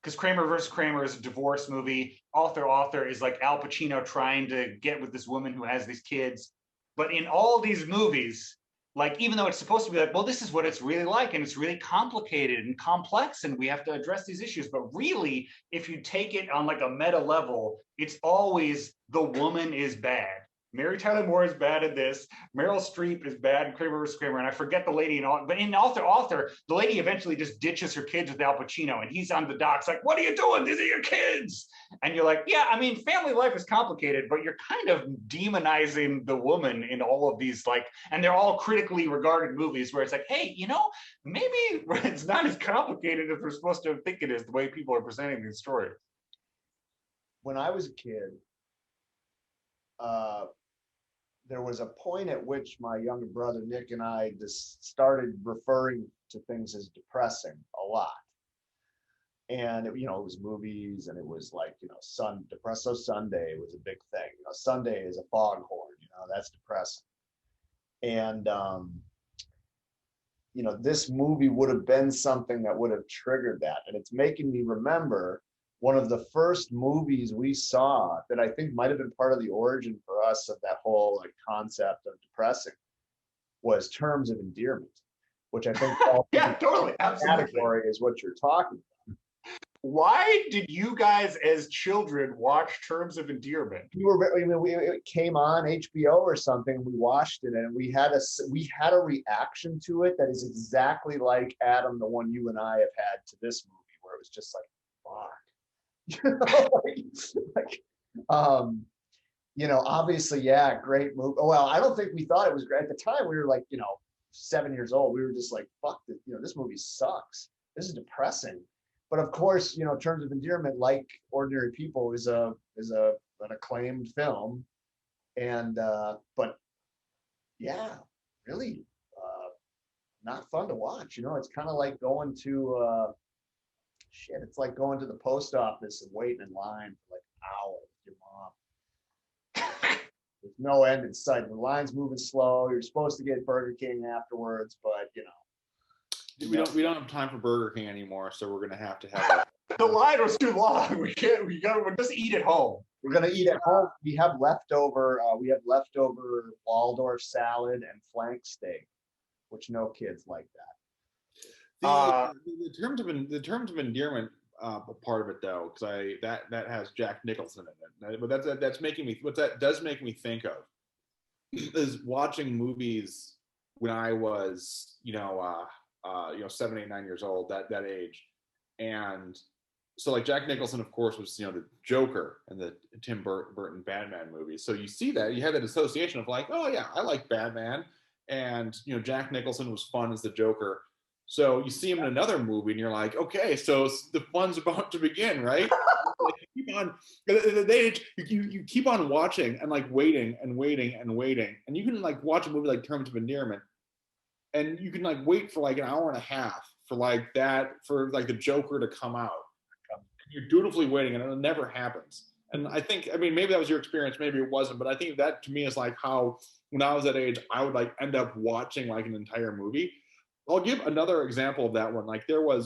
Because Kramer versus Kramer is a divorce movie. Author is like Al Pacino trying to get with this woman who has these kids. But in all these movies, like even though it's supposed to be like, well, this is what it's really like, and it's really complicated and complex, and we have to address these issues. But really, if you take it on like a meta level, it's always the woman is bad. Mary Tyler Moore is bad at this. Meryl Streep is bad in Kramer vs. Kramer, and I forget the lady in all. But in Author, the lady eventually just ditches her kids with Al Pacino, and he's on the docks like, "What are you doing? These are your kids." And you're like, yeah, I mean, family life is complicated, but you're kind of demonizing the woman in all of these, like, and they're all critically regarded movies where it's like, hey, you know, maybe it's not as complicated as we're supposed to think it is, the way people are presenting these stories. When I was a kid, uh, there was a point at which my younger brother Nick and I just started referring to things as depressing a lot. And it, you know, it was movies, and it was like, you know, Depresso Sunday was a big thing. You know, Sunday is a foghorn. You know, that's depressing. And you know, this movie would have been something that would have triggered that. And it's making me remember one of the first movies we saw that I think might have been part of the origin for us of that whole like concept of depressing was Terms of Endearment, which I think yeah, totally, absolutely. Category is what you're talking about. Why did you guys as children watch Terms of Endearment? It came on HBO or something. We watched it, and we had a reaction to it that is exactly like, Adam, the one you and I have had to this movie, where it was just like, fuck, you know, you know, obviously, yeah, great movie. Well, I don't think we thought it was great at the time. We were like, you know, 7 years old. We were just like, fuck, you know, this movie sucks. This is depressing. But of course, you know, Terms of Endearment, like Ordinary People, is an acclaimed film, and but yeah, really not fun to watch. You know, it's kind of like going to it's like going to the post office and waiting in line for like an hour with your mom. There's no end in sight. The line's moving slow. You're supposed to get Burger King afterwards, but you know. We don't have time for Burger King anymore, so we're gonna have to have the line was too long. We'll just eat at home. We're gonna eat at home. We have leftover Waldorf salad and flank steak, which no kids like that. The terms of endearment part of it though, because that has Jack Nicholson in it. But that's making me, what that does make me think of is watching movies when I was, 7, 8, 9 years old, that age. And so like Jack Nicholson, of course, was, the Joker in the Tim Burton Batman movies. So you see that, you have that association of like, oh yeah, I like Batman. And, Jack Nicholson was fun as the Joker. So you see him in another movie and you're like, okay, so the fun's about to begin, right? Like you keep on, you keep on watching and like waiting and waiting and waiting. And you can like watch a movie like Terms of Endearment and you can like wait for like an hour and a half for like the Joker to come out. And you're dutifully waiting and it never happens. And I think, maybe that was your experience, maybe it wasn't, but I think that to me is like how when I was that age, I would like end up watching like an entire movie. I'll give another example of that one. Like there was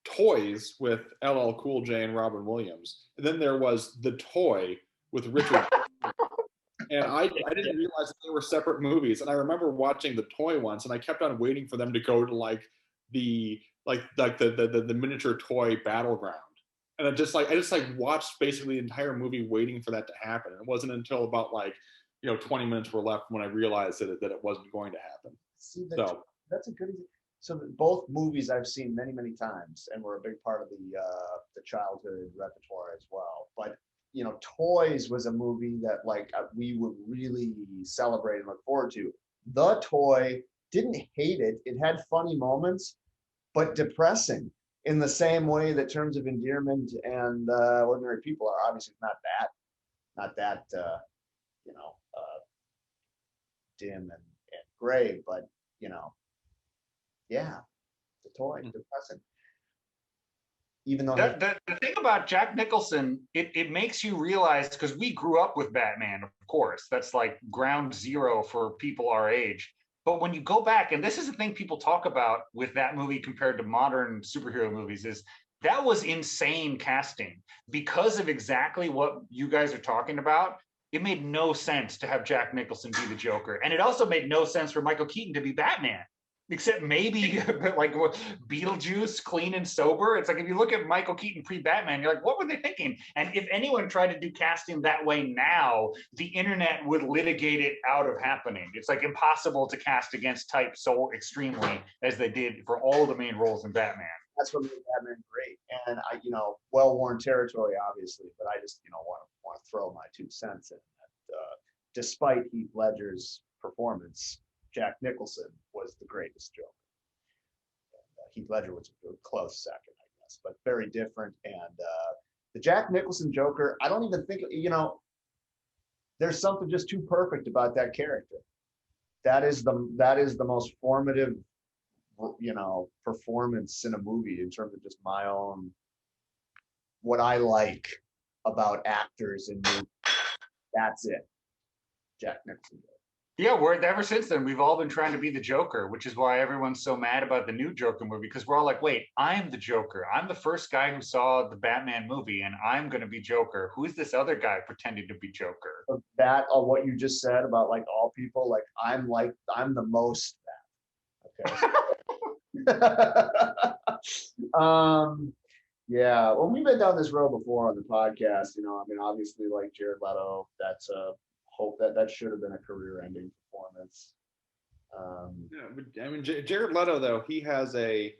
Toys with LL Cool J and Robin Williams, and then there was The Toy with Richard. And I didn't realize that they were separate movies. And I remember watching The Toy once, and I kept on waiting for them to go to like the miniature toy battleground. And I just watched basically the entire movie waiting for that to happen. And it wasn't until about 20 minutes were left when I realized that it wasn't going to happen. See, that's a good example. So both movies I've seen many, many times and were a big part of the childhood repertoire as well. But, Toys was a movie that we would really celebrate and look forward to. The Toy, didn't hate it. It had funny moments, but depressing in the same way that Terms of Endearment and Ordinary People are. Obviously not that dim and gray, but yeah, The Toy, depressing. Even though the thing about Jack Nicholson, it makes you realize, because we grew up with Batman, of course, that's like ground zero for people our age. But when you go back, and this is the thing people talk about with that movie compared to modern superhero movies, is that was insane casting because of exactly what you guys are talking about. It made no sense to have Jack Nicholson be the Joker. And it also made no sense for Michael Keaton to be Batman, except maybe like Beetlejuice, Clean and Sober. It's like, if you look at Michael Keaton pre-Batman, you're like, what were they thinking? And if anyone tried to do casting that way now, the internet would litigate it out of happening. It's like impossible to cast against type so extremely as they did for all the main roles in Batman. That's what made Batman great. And well-worn territory, obviously, but I just, want to throw my 2 cents in that. Despite Heath Ledger's performance, Jack Nicholson was the greatest Joker. Heath Ledger was a close second, I guess, but very different. And the Jack Nicholson Joker, I don't even think, there's something just too perfect about that character. That is the most formative, performance in a movie in terms of just my own, what I like about actors in movies. That's it. Jack Nicholson. Yeah, ever since then, we've all been trying to be the Joker, which is why everyone's so mad about the new Joker movie, because we're all like, wait, I'm the Joker. I'm the first guy who saw the Batman movie, and I'm going to be Joker. Who's this other guy pretending to be Joker? That, what you just said about like all people, I'm the most that. Okay. Yeah, well, we've been down this road before on the podcast, obviously like Jared Leto, that's a hope that should have been a career-ending performance. Yeah, but Jared Leto though, he has an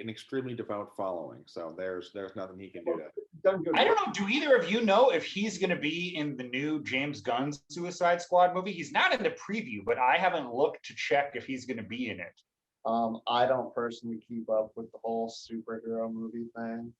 extremely devout following, so there's nothing he can do to. I don't know. Do either of you know if he's going to be in the new James Gunn Suicide Squad movie? He's not in the preview, but I haven't looked to check if he's going to be in it. I don't personally keep up with the whole superhero movie thing.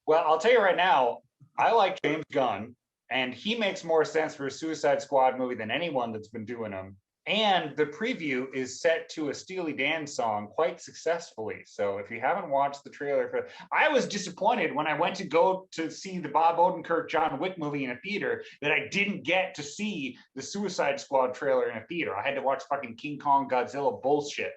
Well, I'll tell you right now, I like James Gunn, and he makes more sense for a Suicide Squad movie than anyone that's been doing them. And the preview is set to a Steely Dan song quite successfully. So if you haven't watched the trailer I was disappointed when I went to go to see the Bob Odenkirk John Wick movie in a theater that I didn't get to see the Suicide Squad trailer in a theater. I had to watch fucking King Kong Godzilla bullshit.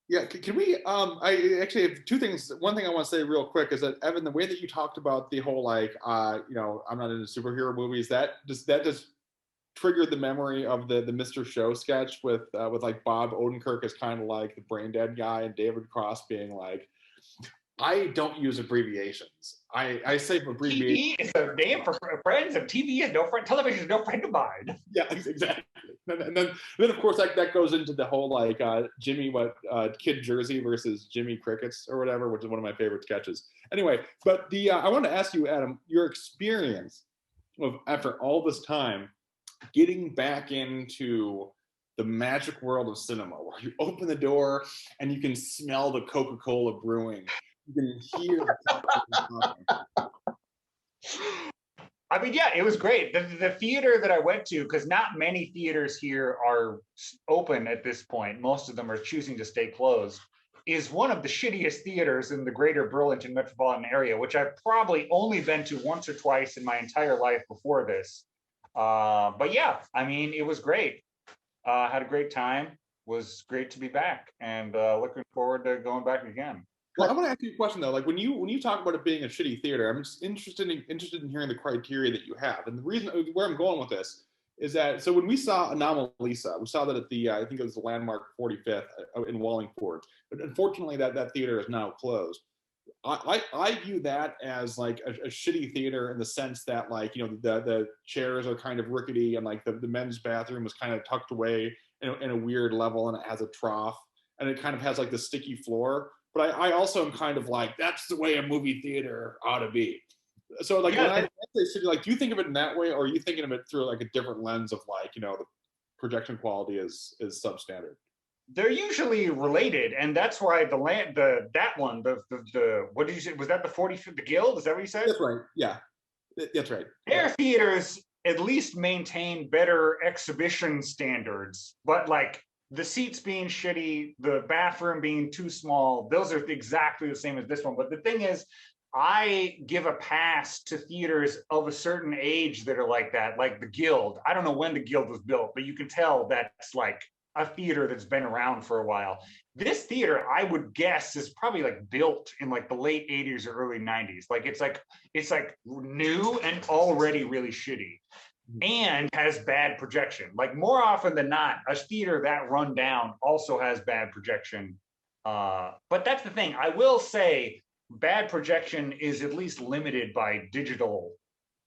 Yeah, can we? I actually have two things. One thing I want to say real quick is that Evan, the way that you talked about the whole I'm not into superhero movies. That just triggered the memory of the Mr. Show sketch with like Bob Odenkirk as kind of like the brain dead guy and David Cross being like, I don't use abbreviations. I say abbreviations. TV is a name for friends, and TV is no friend. Television is no friend of mine. Yeah, exactly. And then of course that goes into the whole Jimmy Kid Jersey versus Jimmy Crickets or whatever, which is one of my favorite sketches. Anyway, but I want to ask you, Adam, your experience of after all this time getting back into the magic world of cinema, where you open the door and you can smell the Coca-Cola brewing. You can hear. I mean, yeah, it was great. The theater that I went to, because not many theaters here are open at this point. Most of them are choosing to stay closed. Is one of the shittiest theaters in the greater Burlington metropolitan area, which I've probably only been to once or twice in my entire life before this. But yeah, I mean, it was great. Had a great time. Was great to be back, and looking forward to going back again. Well, I want to ask you a question though. Like when you talk about it being a shitty theater, I'm just interested in hearing the criteria that you have. And the reason where I'm going with this is that so when we saw Anomalisa, we saw that at the I think it was the Landmark 45th in Wallingford. But unfortunately, that theater is now closed. I view that as like a shitty theater in the sense that the chairs are kind of rickety and like the men's bathroom is kind of tucked away in a weird level and it has a trough and it kind of has like the sticky floor. But I also am kind of like, that's the way a movie theater ought to be. So when I say shitty, do you think of it in that way, or are you thinking of it through like a different lens of the projection quality is substandard? They're usually related, and that's why the what did you say? Was that the 45th, the Guild? Is that what you said? That's right. Yeah, that's right. Their theaters at least maintain better exhibition standards, but the seats being shitty, the bathroom being too small, those are exactly the same as this one. But the thing is, I give a pass to theaters of a certain age that are like that, like the Guild. I don't know when the Guild was built, but you can tell that's like a theater that's been around for a while. This theater, I would guess, is probably built in the late 80s or early 90s. It's new and already really shitty. And has bad projection. More often than not, a theater that run down also has bad projection. But that's the thing. I will say bad projection is at least limited by digital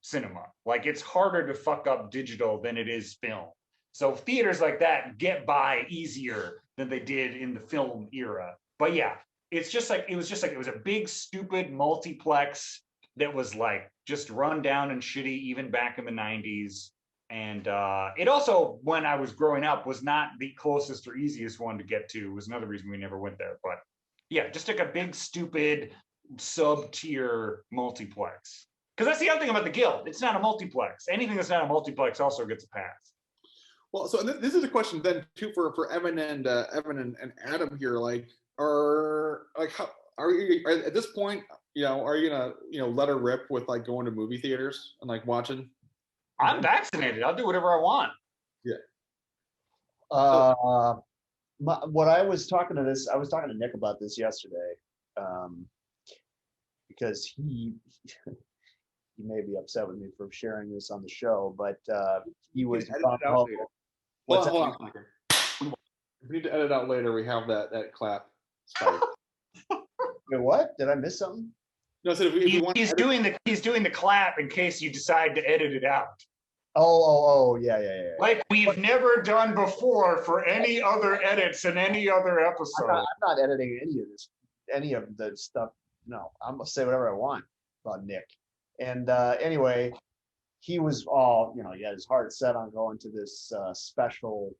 cinema. It's harder to fuck up digital than it is film. So theaters like that get by easier than they did in the film era. But yeah, it's just like it was a big stupid multiplex that was like just run down and shitty even back in the 90s. And it also, when I was growing up, was not the closest or easiest one to get to. Was another reason we never went there. But yeah, just like a big stupid sub-tier multiplex. Because that's the other thing about the Guild. It's not a multiplex. Anything that's not a multiplex also gets a pass. Well, so this is a question then too for Evan and Adam here. Like, are you at this point? Are you gonna let her rip with like going to movie theaters and like watching? I'm vaccinated. I'll do whatever I want. Yeah. What I was talking to Nick about this yesterday, because he may be upset with me for sharing this on the show, but he was. Hold on. If we need to edit out later, we have that clap. Wait, what? Did I miss something? No, so he's doing the clap in case you decide to edit it out. Oh, yeah. Like we've never done before for any other edits in any other episode. I'm not editing any of the stuff. No, I'm gonna say whatever I want about Nick. And anyway, he was all, he had his heart set on going to this special,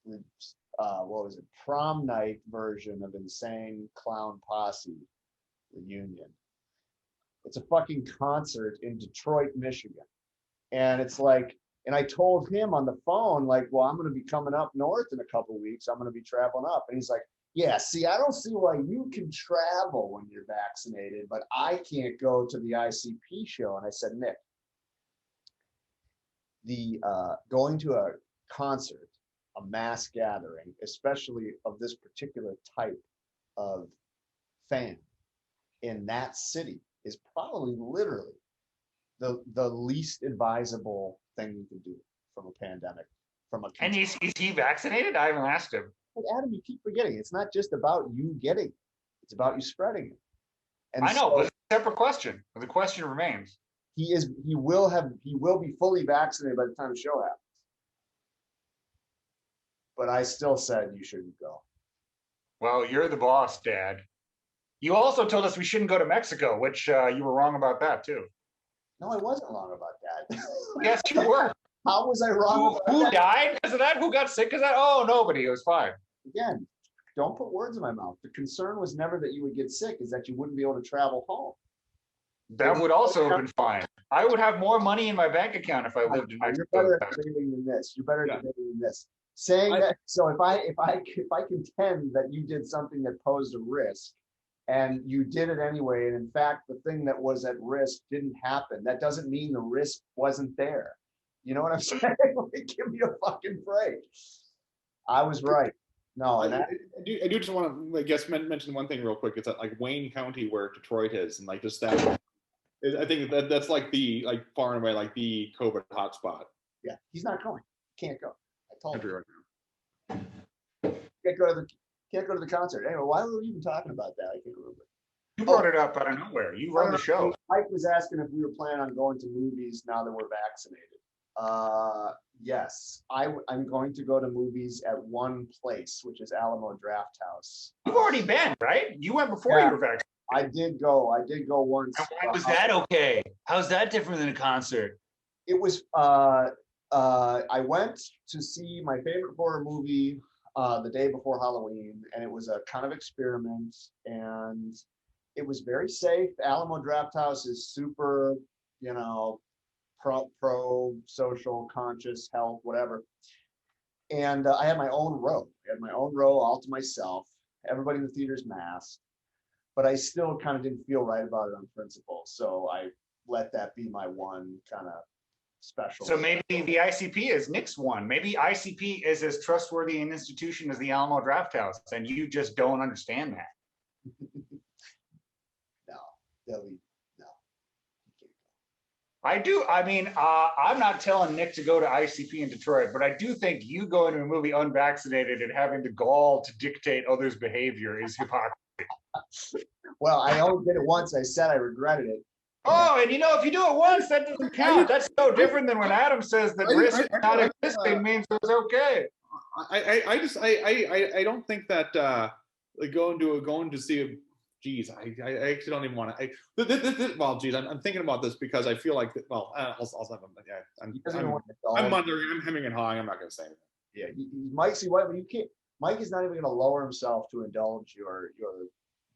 what was it, prom night version of Insane Clown Posse reunion. It's a fucking concert in Detroit, Michigan. And it's like, and I told him on the phone, like, well, I'm going to be coming up north in a couple of weeks. I'm going to be traveling up. And he's like, yeah, see, I don't see why you can travel when you're vaccinated, but I can't go to the ICP show. And I said, Nick, the going to a concert, a mass gathering, especially of this particular type of fan in that city, is probably literally the least advisable thing you can do from a pandemic. And is he vaccinated? I haven't asked him. But Adam, you keep forgetting. It's not just about you getting it. It's about you spreading it. And I know, but it's a separate question. The question remains. He will be fully vaccinated by the time the show happens. But I still said you shouldn't go. Well, you're the boss, Dad. You also told us we shouldn't go to Mexico, which you were wrong about that too. No, I wasn't wrong about that. Yes, you were. How was I wrong? Who died because of that? Who got sick because of that? Oh, nobody. It was fine. Again, don't put words in my mouth. The concern was never that you would get sick, is that you wouldn't be able to travel home. That would also have been fine. I would have more money in my bank account if I lived in Mexico. You're better at debating than this. You're better at debating than this. Saying that, so if I contend that you did something that posed a risk, and you did it anyway, and in fact the thing that was at risk didn't happen, that doesn't mean the risk wasn't there. You know what I'm saying? Like, give me a fucking break. I was right. No, and I do just want to, I guess, mention one thing real quick. It's that, like, Wayne County, where Detroit is, and like just that. I think that's like far and away like the COVID hotspot. Yeah, he's not going. Can't go. I told him. Right now. Can't go to the concert. Anyway, why were we even talking about that? I can't remember. You brought it up out of nowhere. You run the show. Mike was asking if we were planning on going to movies now that we're vaccinated. Yes, I'm going to go to movies at one place, which is Alamo Drafthouse. You've already been, right? You went before you were vaccinated. I did go once. And why was that okay? How's that different than a concert? It was, I went to see my favorite horror movie the day before Halloween, and it was a kind of experiment, and it was very safe. Alamo Drafthouse is super, pro social, conscious, health, whatever. And I had my own row. I had my own row all to myself. Everybody in the theater's masked, but I still kind of didn't feel right about it on principle. So I let that be my one kind of special. So maybe the ICP is Nick's one. Maybe ICP is as trustworthy an institution as the Alamo Drafthouse, and you just don't understand that. No. I do. I mean, I'm not telling Nick to go to ICP in Detroit, but I do think you going to a movie unvaccinated and having the gall to dictate others' behavior is hypocrisy. Well, I only did it once. I said I regretted it. Oh, and if you do it once, that doesn't count. That's no different than when Adam says that risk not existing means it's okay. I don't think that going to see geez, I actually don't even want to. Well, geez, I'm thinking about this because I feel like, well, yeah, I'm hemming and hawing. I'm not going to say anything. Yeah, Mike, see what you can't. Mike is not even going to lower himself to indulge your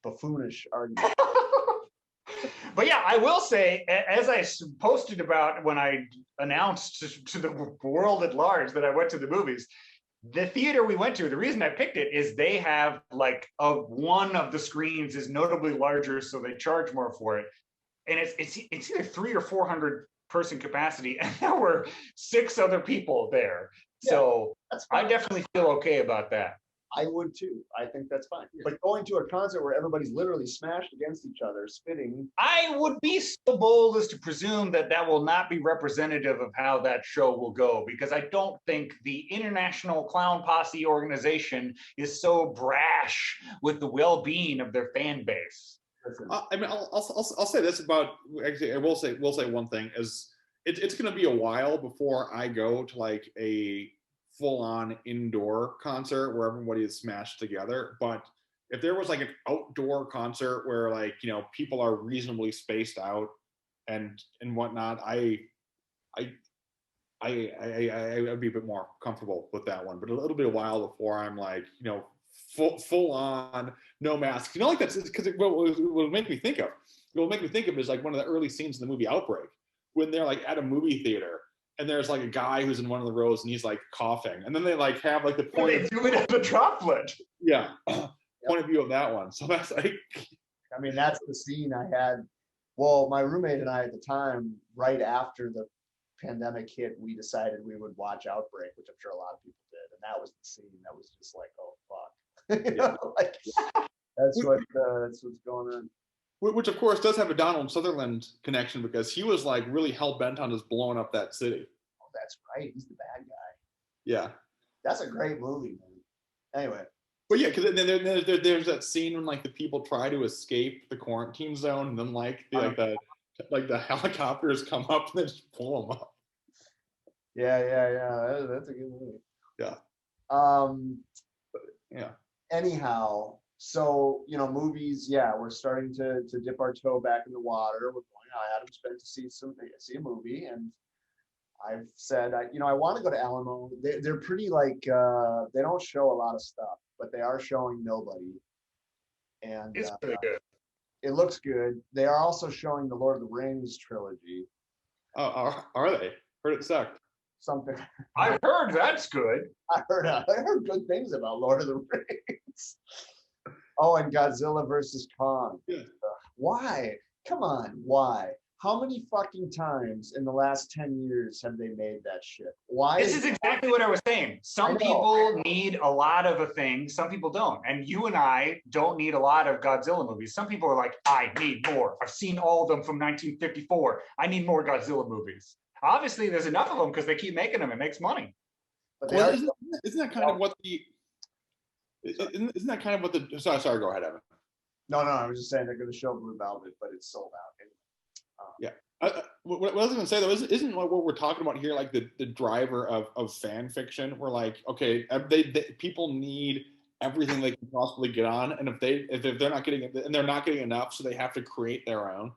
buffoonish argument. But yeah, I will say, as I posted about when I announced to the world at large that I went to the movies, the theater we went to, the reason I picked it is they have like one of the screens is notably larger, so they charge more for it. And it's either 300 or 400 person capacity, and there were 6 other people there. Yeah, so I definitely feel okay about that. I would too. I think that's fine. But going to a concert where everybody's literally smashed against each other, spitting. I would be so bold as to presume that that will not be representative of how that show will go, because I don't think the International Clown Posse organization is so brash with the well-being of their fan base. I mean, I'll say this about, actually, I will say one thing is it's going to be a while before I go to like a full-on indoor concert where everybody is smashed together. But if there was like an outdoor concert where, like, you know, people are reasonably spaced out and whatnot, I would be a bit more comfortable with that one. But it'll be a while before I'm like, you know, full on no mask. You know, like that's because what will make me think of. What will make me think of is like one of the early scenes in the movie Outbreak, when they're like at a movie theater and there's like a guy who's in one of the rows and he's like coughing, and then they like have like the point. They do it at the droplet. Yeah, point of view of that one. So that's like, I mean, that's the scene I had. Well, my roommate and I at the time, right after the pandemic hit, we decided we would watch Outbreak, which I'm sure a lot of people did, and that was the scene that was just like, oh fuck, you know, like that's what's going on. Which of course does have a Donald Sutherland connection, because he was like really hell bent on just blowing up that city. Oh, that's right, he's the bad guy. Yeah, that's a great movie, man. Anyway. But yeah, because then there's that scene when like the people try to escape the quarantine zone, and then like the helicopters come up and they just pull them up. Yeah. That's a good movie. Yeah. Yeah. Anyhow, so, you know, movies, yeah, we're starting to dip our toe back in the water. We're going, Adam's been to see a movie, and I've said, I want to go to Alamo. They're pretty like, they don't show a lot of stuff, but they are showing Nobody. And it's really good. It looks good. They are also showing the Lord of the Rings trilogy. Oh, are they? Heard it sucked. Something. I've heard that's good. I heard good things about Lord of the Rings. Oh, and Godzilla versus Kong. Yeah. Why? Come on, why? How many fucking times in the last 10 years have they made that shit? Why? This is exactly what I was saying. Some people need a lot of a thing, some people don't. And you and I don't need a lot of Godzilla movies. Some people are like, I need more. I've seen all of them from 1954. I need more Godzilla movies. Obviously, there's enough of them because they keep making them. It makes money. But isn't that kind of what the... Isn't that kind of what the... Sorry, go ahead, Evan. No, I was just saying they're going to show Blue Velvet, but it's sold out. Yeah. What I was going to say, though, isn't what we're talking about here like the driver of fan fiction? We're like, okay, people need everything they can possibly get on, and if they're not getting it, and they're not getting enough, so they have to create their own.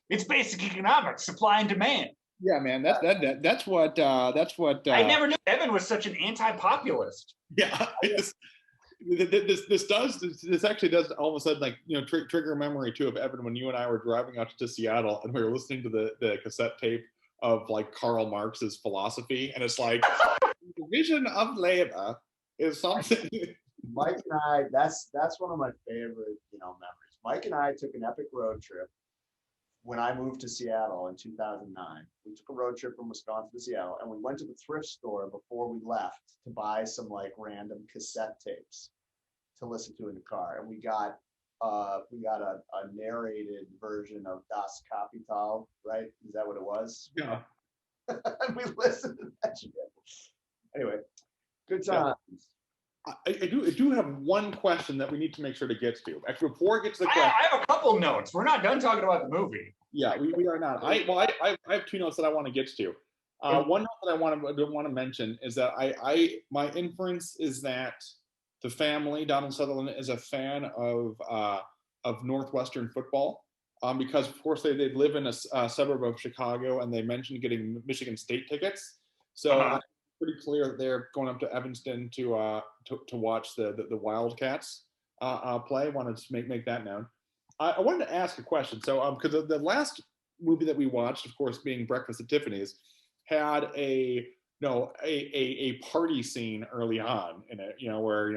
It's basic economics, supply and demand. Yeah, man, that's what I never knew Evan was such an anti-populist. Yeah. This actually does all of a sudden, like, you know, trigger a memory too of Evan when you and I were driving out to Seattle and we were listening to the cassette tape of like Karl Marx's philosophy, and it's like the vision of labor is something. Mike and I, that's one of my favorite, memories. Mike and I took an epic road trip when I moved to Seattle in 2009. We took a road trip from Wisconsin to Seattle, and we went to the thrift store before we left to buy some like random cassette tapes to listen to in the car. And we got a narrated version of Das Kapital, right? Is that what it was? Yeah. And we listened to that shit. Anyway, good times. I do have one question that we need to make sure to get to. Actually, before it gets to the question, I have a couple notes. We're not done talking about the movie. Yeah, we are not. I have two notes that I want to get to. One note that I want to mention is that my inference is that the family, Donald Sutherland, is a fan of Northwestern football, because of course they live in a suburb of Chicago, and they mentioned getting Michigan State tickets. So I'm pretty clear that they're going up to Evanston to watch the Wildcats play. Wanted to make that known. I wanted to ask a question. So because the last movie that we watched, of course, being Breakfast at Tiffany's, had a party scene early on in it, where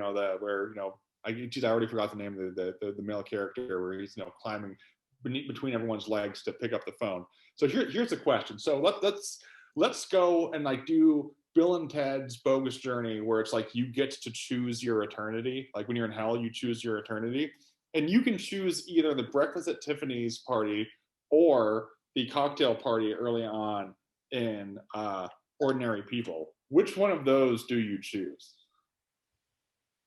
I already forgot the name of the male character, where he's climbing between everyone's legs to pick up the phone. So here's the question. So let's go and do Bill and Ted's Bogus Journey, where it's like you get to choose your eternity. Like when you're in hell, you choose your eternity, and you can choose either the Breakfast at Tiffany's party or the cocktail party early on in Ordinary People. Which one of those do you choose?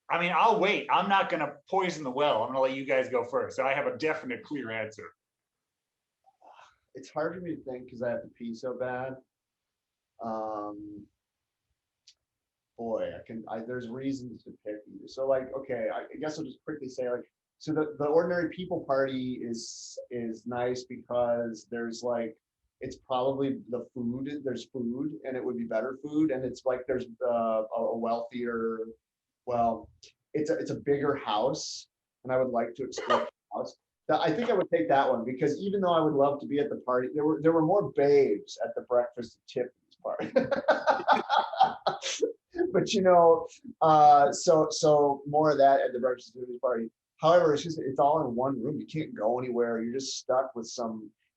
I mean, I'll wait. I'm not going to poison the well. I'm going to let you guys go first. So I have a definite, clear answer. It's hard for me to think because I have to pee so bad. Boy, there's reasons to pick either. So okay, I guess I'll just quickly say so the Ordinary People party is nice because there's it's probably the food. There's food, and it would be better food, and it's there's a wealthier. Well, it's a bigger house, and I would like to explore the house. I think I would take that one because even though I would love to be at the party, there were more babes at the Breakfast at Tiffany's party. But so more of that at the Breakfast at Tiffany's party. However, it's all in one room. You can't go anywhere. You're just stuck with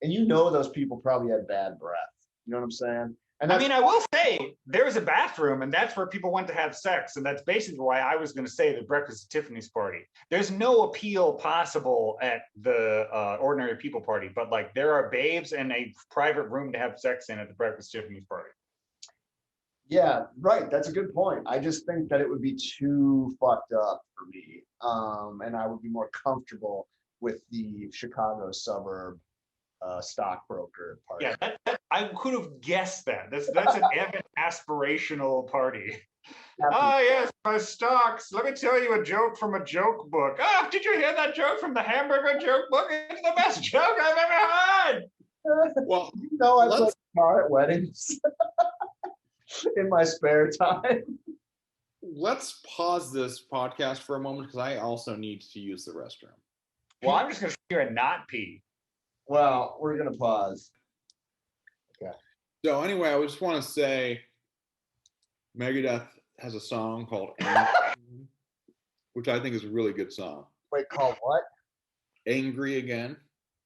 and those people probably had bad breath. You know what I'm saying? And I mean, I will say there was a bathroom, and that's where people went to have sex, and that's basically why I was going to say the Breakfast at Tiffany's party. There's no appeal possible at the Ordinary People party, but there are babes and a private room to have sex in at the Breakfast at Tiffany's party. Yeah, right. That's a good point. I just think that it would be too fucked up for me, and I would be more comfortable with the Chicago suburb stockbroker party. Yeah, I could have guessed that. That's an Evan aspirational party. Oh yes, my stocks. Let me tell you a joke from a joke book. Oh, did you hear that joke from the hamburger joke book? It's the best joke I've ever heard. Well, I play guitar at weddings in my spare time. Let's pause this podcast for a moment because I also need to use the restroom. Well, I'm just going to sit here and not pee. Well, we're going to pause. Okay. So anyway, I just want to say Megadeth has a song called Angry, which I think is a really good song. Wait, called what? Angry Again.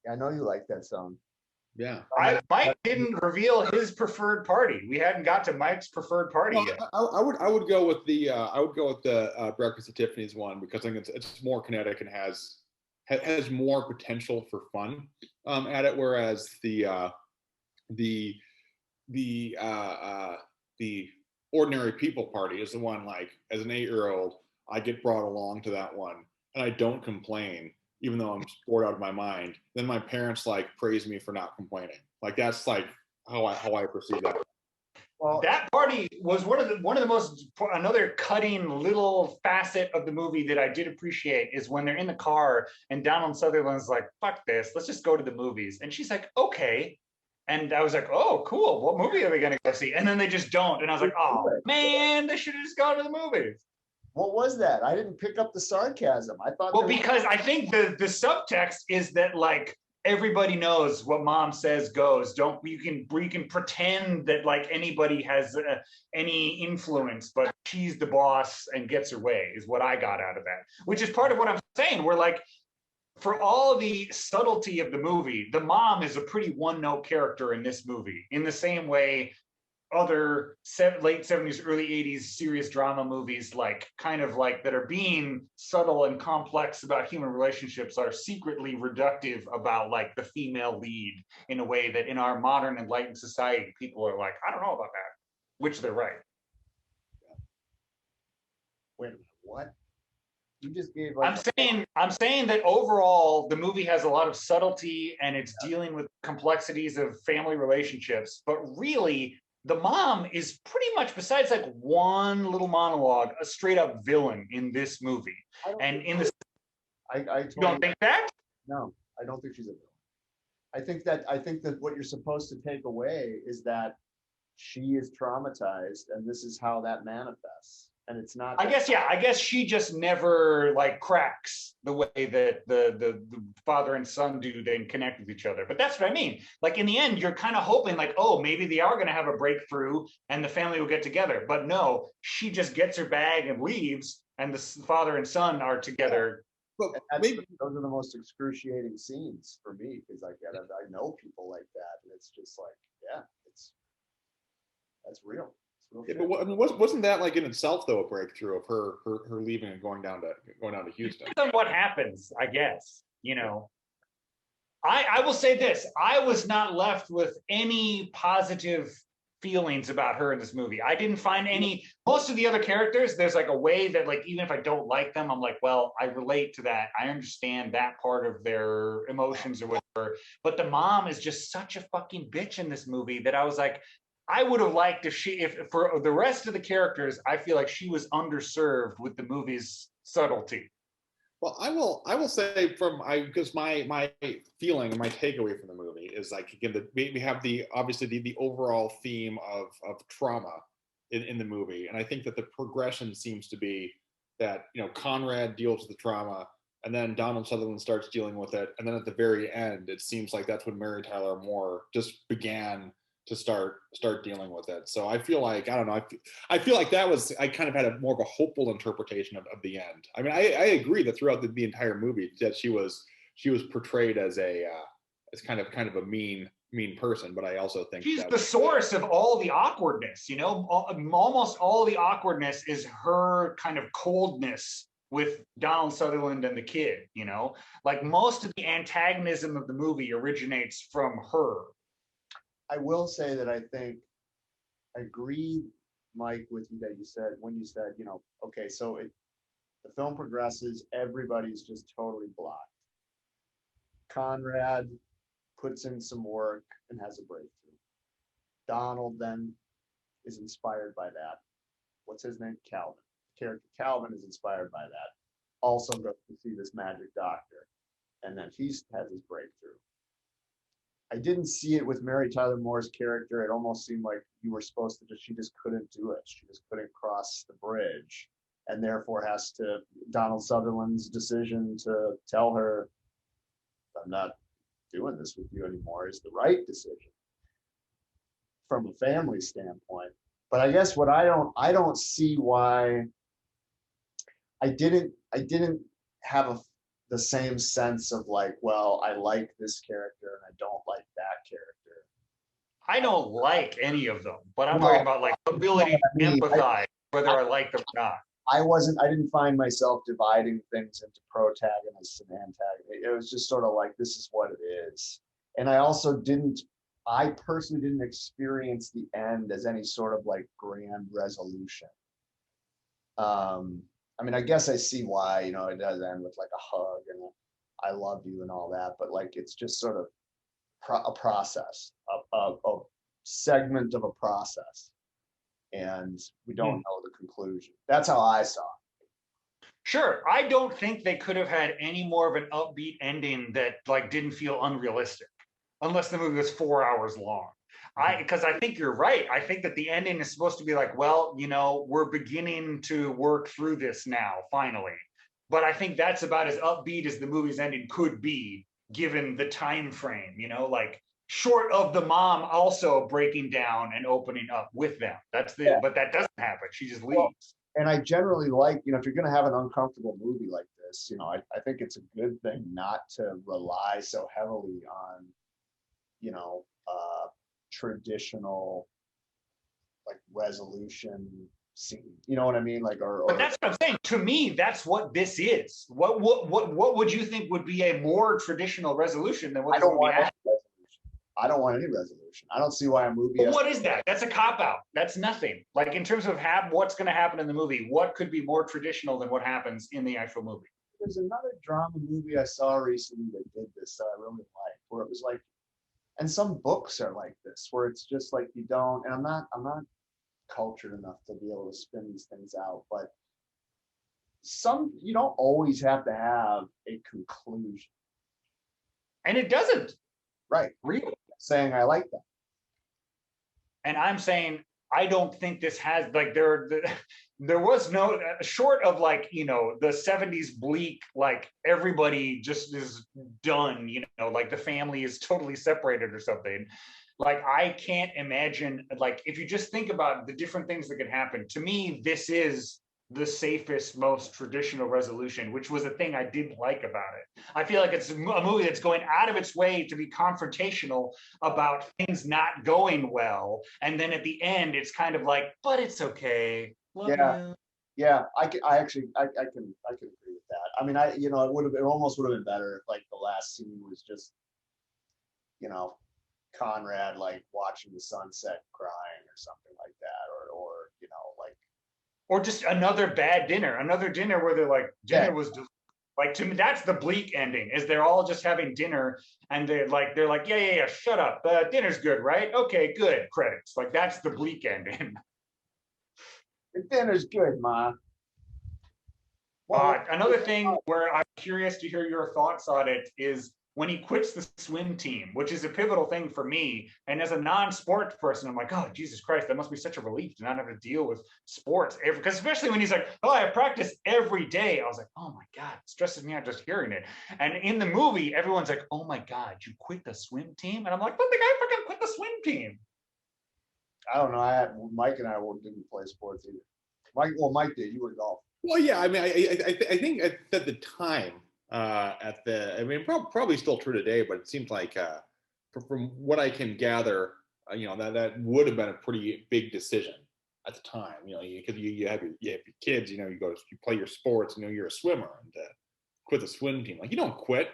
Yeah, I know you like that song. Yeah. Mike didn't reveal his preferred party. We hadn't got to Mike's preferred party yet. I would go with the Breakfast at Tiffany's one because I think it's more kinetic and has more potential for fun at it, whereas the Ordinary People party is the one as an 8-year-old I get brought along to that one and I don't complain even though I'm bored out of my mind. Then my parents praise me for not complaining. That's how I perceive that. Well, that party was one of the most, another cutting little facet of the movie that I did appreciate is when they're in the car and Donald Sutherland's like, fuck this, let's just go to the movies. And she's like, okay. And I was like, oh, cool. What movie are we going to go see? And then they just don't. And I was like, oh, man, they should have just gone to the movies. What was that? I didn't pick up the sarcasm. I thought. Well, because I think the subtext is that everybody knows what mom says goes. You can pretend that anybody has any influence, but she's the boss and gets her way is what I got out of that. Which is part of what I'm saying. We're for all the subtlety of the movie, the mom is a pretty one-note character in this movie. In the same way, other late 70s, early 80s serious drama movies that are being subtle and complex about human relationships are secretly reductive about the female lead in a way that in our modern enlightened society people are I don't know about that, which they're right. Wait a minute, what? You just gave I'm saying that overall the movie has a lot of subtlety and it's dealing with complexities of family relationships, but really the mom is pretty much, besides one little monologue, a straight up villain in this movie. I don't think that? No, I don't think she's a villain. I think that what you're supposed to take away is that she is traumatized, and this is how that manifests. And it's not. I guess, yeah, I guess she just never like cracks the way that the father and son do then connect with each other. But that's what I mean. Like in the end, you're kind of hoping like, oh, maybe they are going to have a breakthrough and the family will get together. But no, she just gets her bag and leaves, and the father and son are together. But Those are the most excruciating scenes for me, because I know people like that, and it's just like, yeah, that's real. Yeah, but I mean, wasn't that like in itself though a breakthrough of her leaving and going down to Houston? Depends on what happens, I guess. You know, I will say this: I was not left with any positive feelings about her in this movie. I didn't find any. Most of the other characters, there's like a way that like even if I don't like them, I'm like, well, I relate to that. I understand that part of their emotions or whatever. But the mom is just such a fucking bitch in this movie that I was like, I would have liked if for the rest of the characters, I feel like she was underserved with the movie's subtlety. Well, I will say because my feeling and my takeaway from the movie is like again we have the obviously the overall theme of trauma in the movie, and I think that the progression seems to be that Conrad deals with the trauma, and then Donald Sutherland starts dealing with it, and then at the very end it seems like that's when Mary Tyler Moore just began to start dealing with it. So I feel like I don't know. I feel like that was I kind of had a more of a hopeful interpretation of the end. I mean, I agree that throughout the entire movie that she was portrayed as as kind of a mean person, but I also think she's the source of all the awkwardness. You know, almost all the awkwardness is her kind of coldness with Donald Sutherland and the kid. You know, like most of the antagonism of the movie originates from her. I will say that I agree, Mike, with you that you said when you said, okay, so the film progresses, everybody's just totally blocked. Conrad puts in some work and has a breakthrough. Donald then is inspired by that. What's his name? Calvin. The character Calvin is inspired by that. Also goes to see this magic doctor, and then he has his breakthrough. I didn't see it with Mary Tyler Moore's character. It almost seemed like you were supposed to she just couldn't do it. She just couldn't cross the bridge, and therefore Donald Sutherland's decision to tell her, I'm not doing this with you anymore, is the right decision from a family standpoint. But I guess what I don't see why I didn't have the same sense of like, well, I like this character and I don't like that character. I don't like any of them, but I'm talking about like ability to empathize, whether I like them or not. I didn't find myself dividing things into protagonists and antagonists. It was just sort of like, this is what it is. And I personally didn't experience the end as any sort of like grand resolution. I mean, I guess I see why, it does end with like a hug and I love you and all that, but like, it's just sort of a process, a segment of a process. And we don't know the conclusion. That's how I saw it. Sure. I don't think they could have had any more of an upbeat ending that like didn't feel unrealistic, unless the movie was 4 hours long. Because I think you're right. I think that the ending is supposed to be like, well, we're beginning to work through this now, finally. But I think that's about as upbeat as the movie's ending could be, given the time frame, like short of the mom also breaking down and opening up with them. But that doesn't happen. She just leaves. Well, and I generally like, if you're going to have an uncomfortable movie like this, I think it's a good thing not to rely so heavily on, traditional like resolution scene. You know what I mean? Like, but that's what I'm saying. To me, that's what this is. What would you think would be a more traditional resolution than what I don't want any resolution. I don't want any resolution. I don't see why a movie. But what is that? That's a cop out. That's nothing. Like in terms of what's going to happen in the movie, what could be more traditional than what happens in the actual movie? There's another drama movie I saw recently that did this that I really liked, where it was like, and some books are like this, where it's just like you don't, and I'm not cultured enough to be able to spin these things out, but you don't always have to have a conclusion. And it doesn't. Right. Really. Saying I like that. And I'm saying I don't think this has like there was no short of like, you know, the 70s Bleak, like everybody just is done, you know, like the family is totally separated or something. Like I can't imagine, like if you just think about the different things that could happen, to me this is the safest, most traditional resolution, which was a thing I didn't like about it. I feel like it's a movie that's going out of its way to be confrontational about things not going well, and then at the end, it's kind of like, but it's okay. Love Yeah. you. Yeah, I can agree with that. I mean, it almost would have been better if like the last scene was just, you know, Conrad like watching the sunset crying or something like that, or you know, like, Or just another bad dinner, another dinner where they're like, dinner yeah. was like, to me, that's the Bleak ending, is they're all just having dinner and they're like, yeah, shut up. Dinner's good, right? Okay, good. Credits. Like that's the Bleak ending. The dinner's good, Ma. Another thing where I'm curious to hear your thoughts on it is when he quits the swim team, which is a pivotal thing for me. And as a non-sports person, I'm like, oh, Jesus Christ, that must be such a relief to not have to deal with sports. Because especially when he's like, oh, I practice every day. I was like, oh my God, it stresses me out just hearing it. And in the movie, everyone's like, oh my God, you quit the swim team? And I'm like, but the guy fucking quit the swim team. I don't know. Mike and I didn't play sports either. Mike did. You were golf. Well, yeah. I mean, I think at the time, probably still true today, but it seems like from what I can gather, that would have been a pretty big decision at the time. You know, because you have your kids. You know, you play your sports. You know, you're a swimmer, and quit the swim team. Like you don't quit.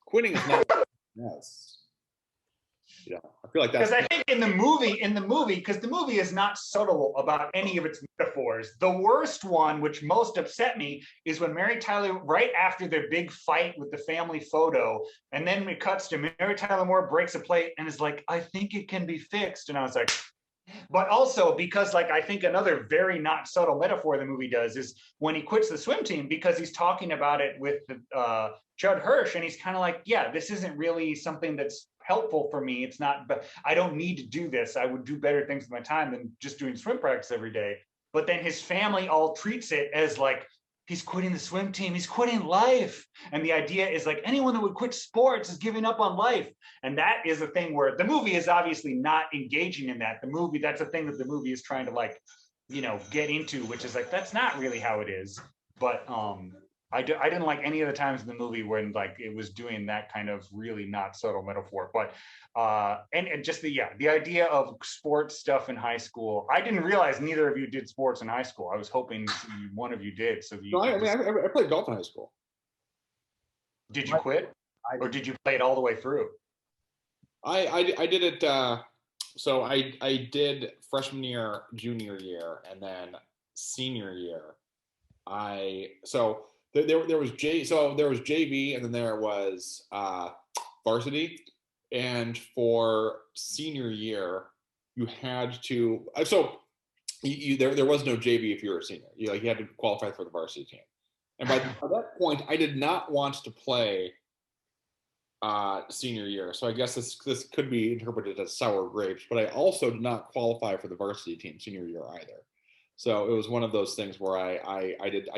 Quitting is not. Yes. Yeah, I feel like that's because I think in the movie, because the movie is not subtle about any of its metaphors. The worst one, which most upset me, is when Mary Tyler, right after their big fight with the family photo, and then it cuts to Mary Tyler Moore breaks a plate and is like, "I think it can be fixed," and I was like. But also because, like, I think another very not subtle metaphor the movie does is when he quits the swim team, because he's talking about it with Judd Hirsch, and he's kind of like, yeah, this isn't really something that's helpful for me. It's not, but I don't need to do this. I would do better things with my time than just doing swim practice every day. But then his family all treats it as like, he's quitting the swim team, he's quitting life. And the idea is like anyone that would quit sports is giving up on life. And that is a thing where the movie is obviously not engaging in that. That's a thing that the movie is trying to like, get into, which is like, that's not really how it is. But I didn't like any of the times in the movie when like it was doing that kind of really not subtle metaphor. But and just the idea of sports stuff in high school. I didn't realize neither of you did sports in high school. I was hoping one of you did. So I played golf in high school. Did you quit, or did you play it all the way through? I did it. So I did freshman year, junior year, and then senior year. There was JV, and then there was varsity. And for senior year, you had to. There was no JV if you were a senior. You had to qualify for the varsity team. And by that point, I did not want to play senior year. So I guess this could be interpreted as sour grapes. But I also did not qualify for the varsity team senior year either. So it was one of those things where I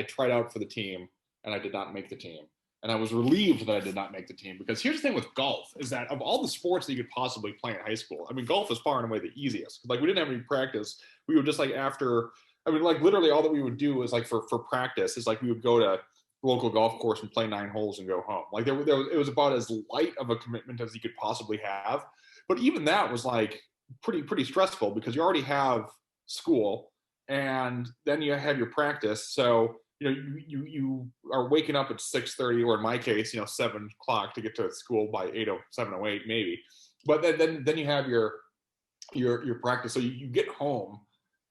tried out for the team and I did not make the team. And I was relieved that I did not make the team, because here's the thing with golf is that of all the sports that you could possibly play in high school, I mean, golf is far and away the easiest. Like we didn't have any practice. We would just literally all that we would do is like for practice is like we would go to local golf course and play 9 holes and go home. Like it was about as light of a commitment as you could possibly have. But even that was like pretty stressful because you already have school and then you have your practice. So you are waking up at 6:30, or in my case, 7 o'clock to get to school by 7:08 maybe. But then you have your practice. So you get home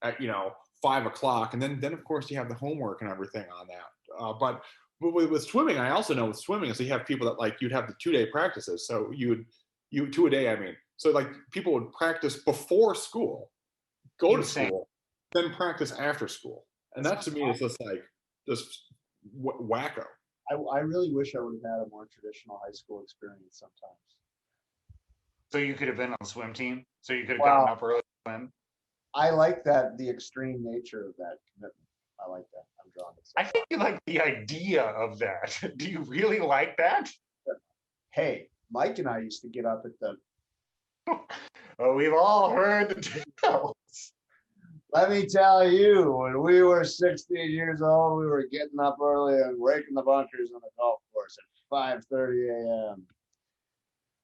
at 5 o'clock, and then of course you have the homework and everything on that. But with swimming, I also know with swimming is you have people that like you'd have the 2-day practices. So you 2 a day. I mean, so like people would practice before school, go to school, then practice after school, and that to me is just like. Just wacko. I really wish I would have had a more traditional high school experience sometimes. So you could have been on the swim team. So you could have Wow. gotten up early to swim. I like that, the extreme nature of that commitment. I like that. I'm drawn to it. I think you like the idea of that. Do you really like that? Hey, Mike and I used to get up at the. Oh, we've all heard the tales. Let me tell you, when we were 16 years old, we were getting up early and raking the bunkers on the golf course at 5:30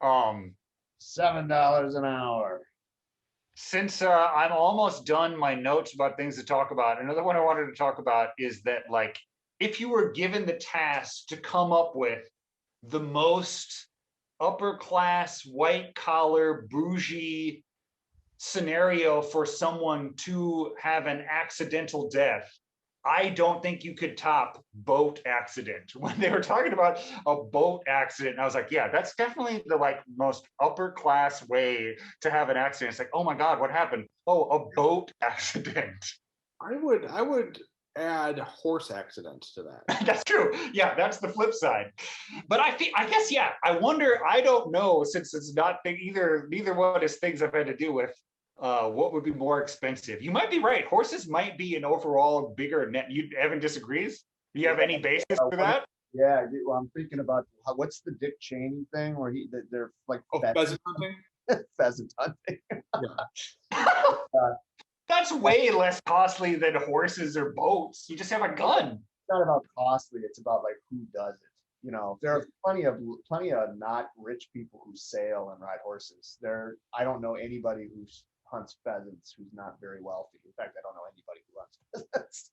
a.m. $7 an hour. Since I'm almost done my notes about things to talk about, another one I wanted to talk about is that, like, if you were given the task to come up with the most upper class, white collar, bougie scenario for someone to have an accidental death, I don't think you could top boat accident. When they were talking about a boat accident, I was like, yeah, that's definitely the like most upper class way to have an accident. It's like, oh my God, what happened? Oh, a boat accident. I would add horse accidents to that. That's true. Yeah, that's the flip side. But I guess, yeah, I wonder, I don't know, since it's not neither one is things I've had to do with. What would be more expensive? You might be right. Horses might be an overall bigger net. Evan disagrees? Do you have any basis for that? Yeah, well, I'm thinking about what's the Dick Cheney thing where they're like Pheasant hunting. Pheasant hunting. That's way less costly than horses or boats. You just have a gun. It's not about costly. It's about like who does it. You know, there are plenty of not rich people who sail and ride horses. I don't know anybody who hunts pheasants who's not very wealthy. In fact, I don't know anybody who hunts pheasants.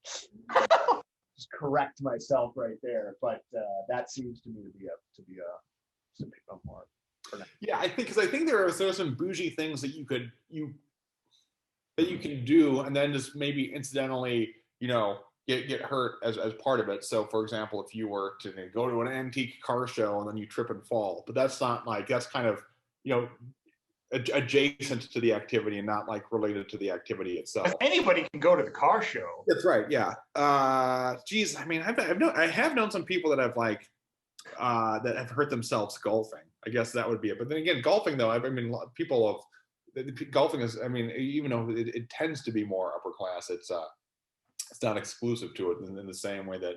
Just correct myself right there, but that seems to me to be a more. Yeah, I think there are some bougie things that you can do, and then just maybe incidentally, get hurt as part of it. So, for example, if you were to go to an antique car show and then you trip and fall, but that's not like, that's kind of adjacent to the activity and not like related to the activity itself. Anybody can go to the car show. That's right. Yeah. Geez, I mean, I have known some people that have like that have hurt themselves golfing. I guess that would be it. But then again, golfing though, I mean, people of golfing is, I mean, even though it tends to be more upper class, it's not exclusive to it in the same way that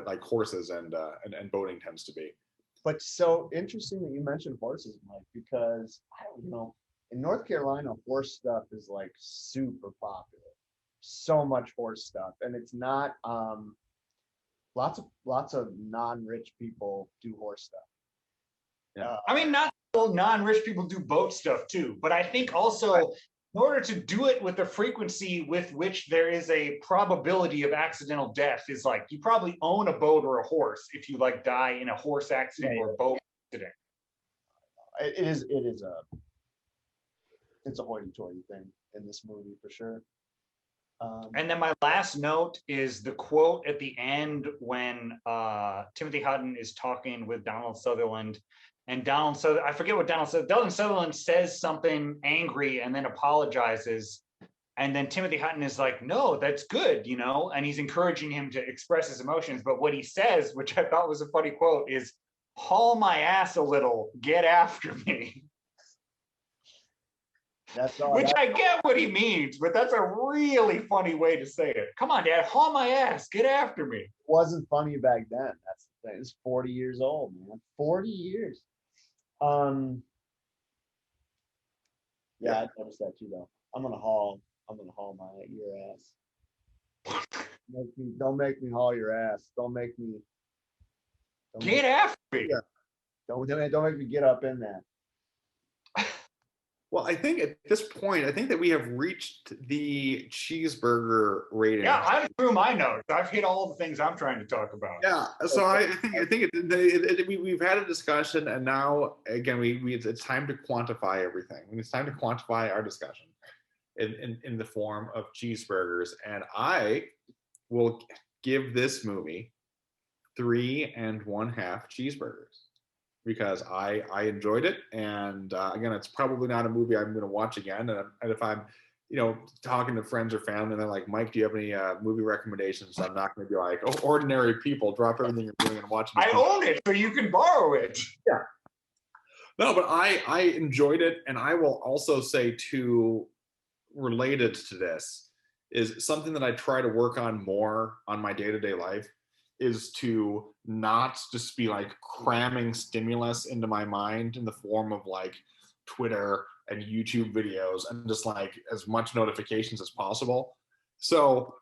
like horses and boating tends to be. But so interesting that you mentioned horses, Mike, because in North Carolina, horse stuff is like super popular. So much horse stuff, and it's not. Lots of non-rich people do horse stuff. Yeah, I mean, not all non-rich people do boat stuff too, but I think also, in order to do it with the frequency with which there is a probability of accidental death, is like you probably own a boat or a horse if you like die in a horse accident or a boat accident. It's a hoity-toity thing in this movie for sure. And then my last note is the quote at the end when Timothy Hutton is talking with Donald Sutherland. And I forget what Donald Sutherland says something angry and then apologizes. And then Timothy Hutton is like, no, that's good, and he's encouraging him to express his emotions. But what he says, which I thought was a funny quote, is, haul my ass a little, get after me. Which I get what he means, but that's a really funny way to say it. Come on, Dad, haul my ass, get after me. It wasn't funny back then. That's the thing. It's 40 years old, man. 40 years. Yeah, I noticed that too, though. I'm gonna haul your ass. Don't make me haul your ass. Don't make me get after me. Yeah. Don't make me get up in that. Well, I think at this point, I think that we have reached the cheeseburger rating. Yeah, I'm through my notes. I've hit all the things I'm trying to talk about. Yeah, so I think we've had a discussion, and now again, it's time to quantify everything. It's time to quantify our discussion in the form of cheeseburgers, and I will give this movie 3.5 cheeseburgers. Because I enjoyed it, and again, it's probably not a movie I'm going to watch again. And if I'm, talking to friends or family, and they're like, Mike, do you have any movie recommendations? I'm not going to be like, oh, Ordinary People, drop everything you're doing and watch this. I own it, so you can borrow it. Yeah. No, but I enjoyed it, and I will also say too, related to this, is something that I try to work on more on my day-to-day life is to not just be like cramming stimulus into my mind in the form of like Twitter and YouTube videos and just like as much notifications as possible. So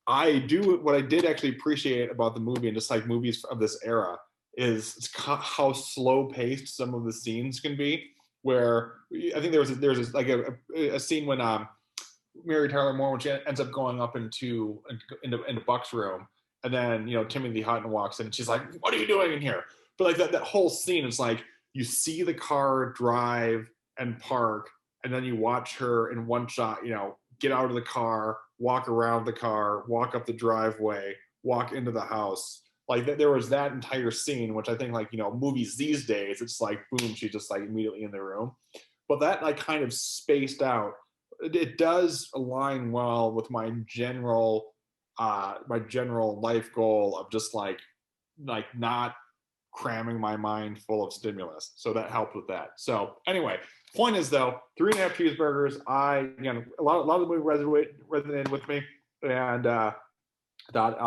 what I did actually appreciate about the movie and just like movies of this era is how slow paced some of the scenes can be, where I think there's like a scene when Mary Tyler Moore, when she ends up going up into Buck's room, and then Timothy Hutton walks in and she's like, what are you doing in here? But like that whole scene, it's like you see the car drive and park, and then you watch her in one shot, get out of the car, walk around the car, walk up the driveway, walk into the house. Like there was that entire scene, which I think like, movies these days, it's like, boom, she's just like immediately in the room. But that like kind of spaced out. It does align well with my general life goal of just like not cramming my mind full of stimulus. So that helped with that. So anyway, point is though, 3.5 cheeseburgers. A lot of the movie resonated with me, and thought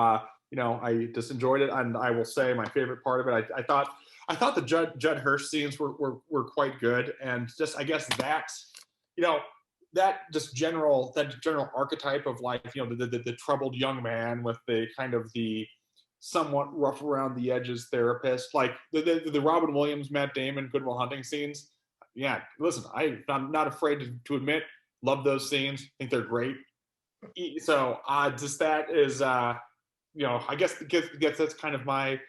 I just enjoyed it. And I will say my favorite part of it, I thought the Judd Hirsch scenes were quite good, and just I guess that that general archetype of like the troubled young man with the kind of the somewhat rough around the edges therapist, like the Robin Williams, Matt Damon, Good Will Hunting scenes. Yeah, listen, I'm not afraid to admit, love those scenes. Think they're great. So just that is I guess that's kind of my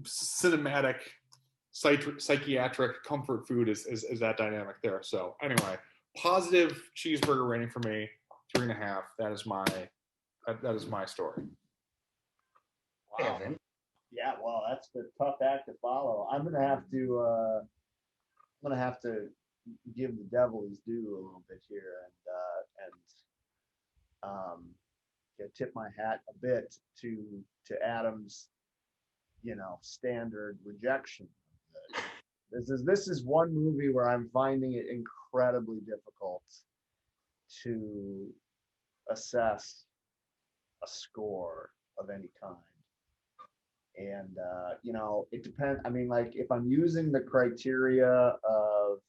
cinematic psychiatric comfort food is that dynamic there. So anyway, positive cheeseburger rating for me, 3.5. That is my story. Wow. Yeah, well, that's a tough act to follow. I'm gonna have to give the devil his due a little bit here, and tip my hat a bit to Adam's standard rejection. This is one movie where I'm finding it incredibly difficult to assess a score of any kind. And it depends. I mean, like if I'm using the criteria of,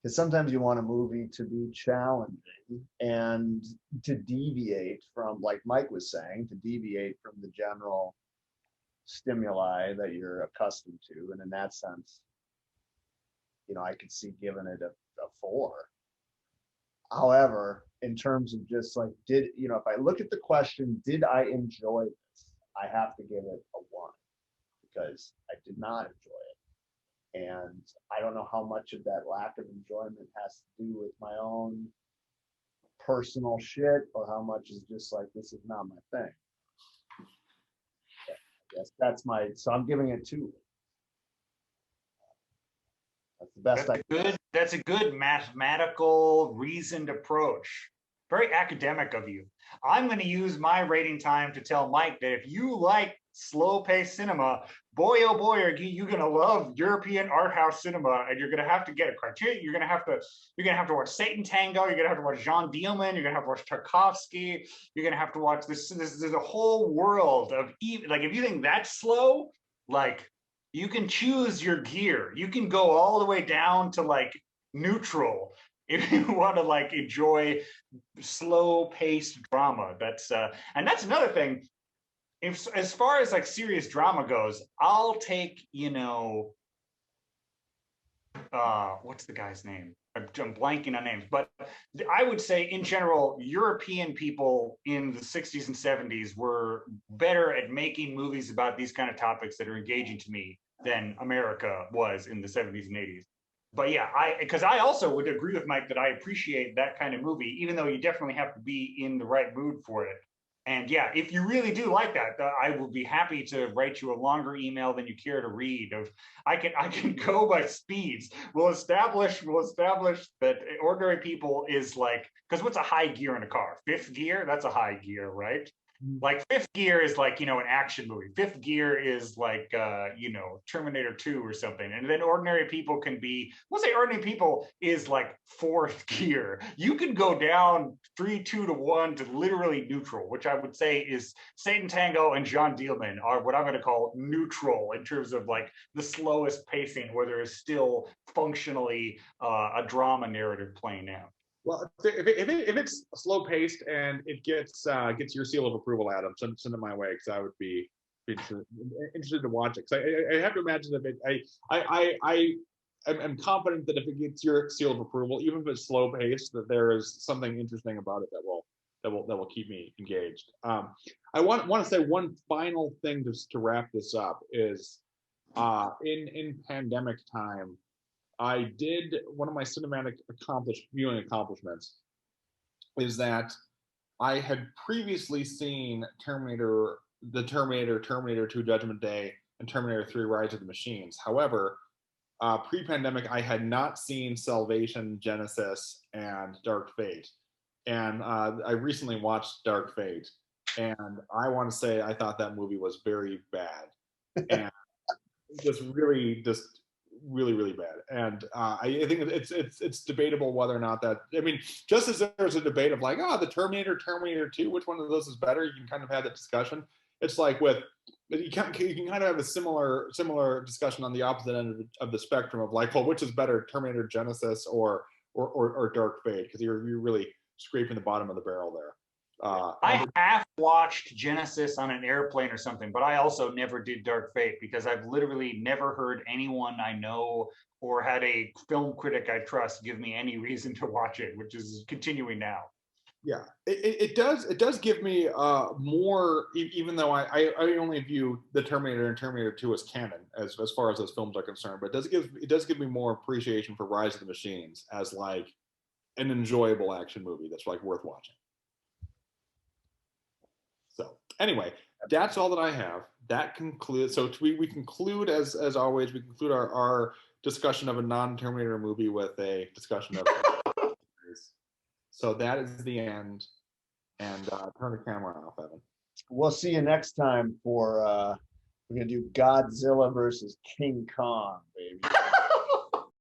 because sometimes you want a movie to be challenging and to deviate from, like Mike was saying, to deviate from the general stimuli that you're accustomed to. And in that sense, I could see giving it a 4. However, in terms of just like, if I look at the question, did I enjoy this? I have to give it a 1 because I did not enjoy it. And I don't know how much of that lack of enjoyment has to do with my own personal shit or how much is just like, this is not my thing. Yes, so I'm giving it 2. That's the best That's a good mathematical, reasoned approach. Very academic of you. I'm going to use my rating time to tell Mike that if you like slow-paced cinema, boy oh boy, are you going to love European art house cinema, and you're going to have to get a criteria. You're going to have to watch Satan Tango. You're going to have to watch Jean Dielman. You're going to have to watch Tarkovsky. You're going to have to watch this. There's a whole world of like if you think that's slow, like you can choose your gear. You can go all the way down to like neutral if you want to like enjoy slow-paced drama. That's and that's another thing. If as far as like serious drama goes, I'll take what's the guy's name? I'm blanking on names, but I would say in general, European people in the 60s and 70s were better at making movies about these kind of topics that are engaging to me than America was in the 70s and 80s. But yeah, because I also would agree with Mike that I appreciate that kind of movie, even though you definitely have to be in the right mood for it. And yeah, if you really do like that, I will be happy to write you a longer email than you care to read. Of I can go by speeds. We'll establish that ordinary people is like, because what's a high gear in a car? Fifth gear? That's a high gear, right? Like fifth gear is like, an action movie. Fifth gear is like, Terminator 2 or something. And then ordinary people can be, we'll say ordinary people is like fourth gear. You can go down 3, 2 to 1 to literally neutral, which I would say is Satan Tango and John Dielman are what I'm going to call neutral in terms of like the slowest pacing, where there is still functionally a drama narrative playing out. Well, if it's slow paced and it gets your seal of approval, Adam, send it my way, because I would be interested to watch it. Because I have to imagine that I'm confident that if it gets your seal of approval, even if it's slow paced, that there is something interesting about it that will keep me engaged. I want to say one final thing just to wrap this up is in pandemic time, I did one of my cinematic viewing accomplishments is that I had previously seen Terminator 2 Judgment Day, and Terminator 3 Rise of the Machines. However, pre-pandemic, I had not seen Salvation, Genesis, and Dark Fate. And I recently watched Dark Fate, and I want to say I thought that movie was very bad. And really, really bad. And I think it's debatable whether or not that, I mean, just as there's a debate of like, the Terminator 2, which one of those is better? You can kind of have that discussion. It's like you can kind of have a similar discussion on the opposite end of the spectrum of like, well, which is better, Terminator Genesis or Dark Fate? Because you're really scraping the bottom of the barrel there. I have watched Genesis on an airplane or something, but I also never did Dark Fate because I've literally never heard anyone I know or had a film critic I trust give me any reason to watch it, which is continuing now. Yeah, it does give me more, even though I only view the Terminator and Terminator 2 as canon as far as those films are concerned, but it does give me more appreciation for Rise of the Machines as like an enjoyable action movie that's like worth watching. So anyway, that's all that I have. That concludes. So we conclude as always. We conclude our discussion of a non-Terminator movie with a discussion of. So that is the end. And turn the camera off, Evan. We'll see you next time for we're gonna do Godzilla versus King Kong, baby.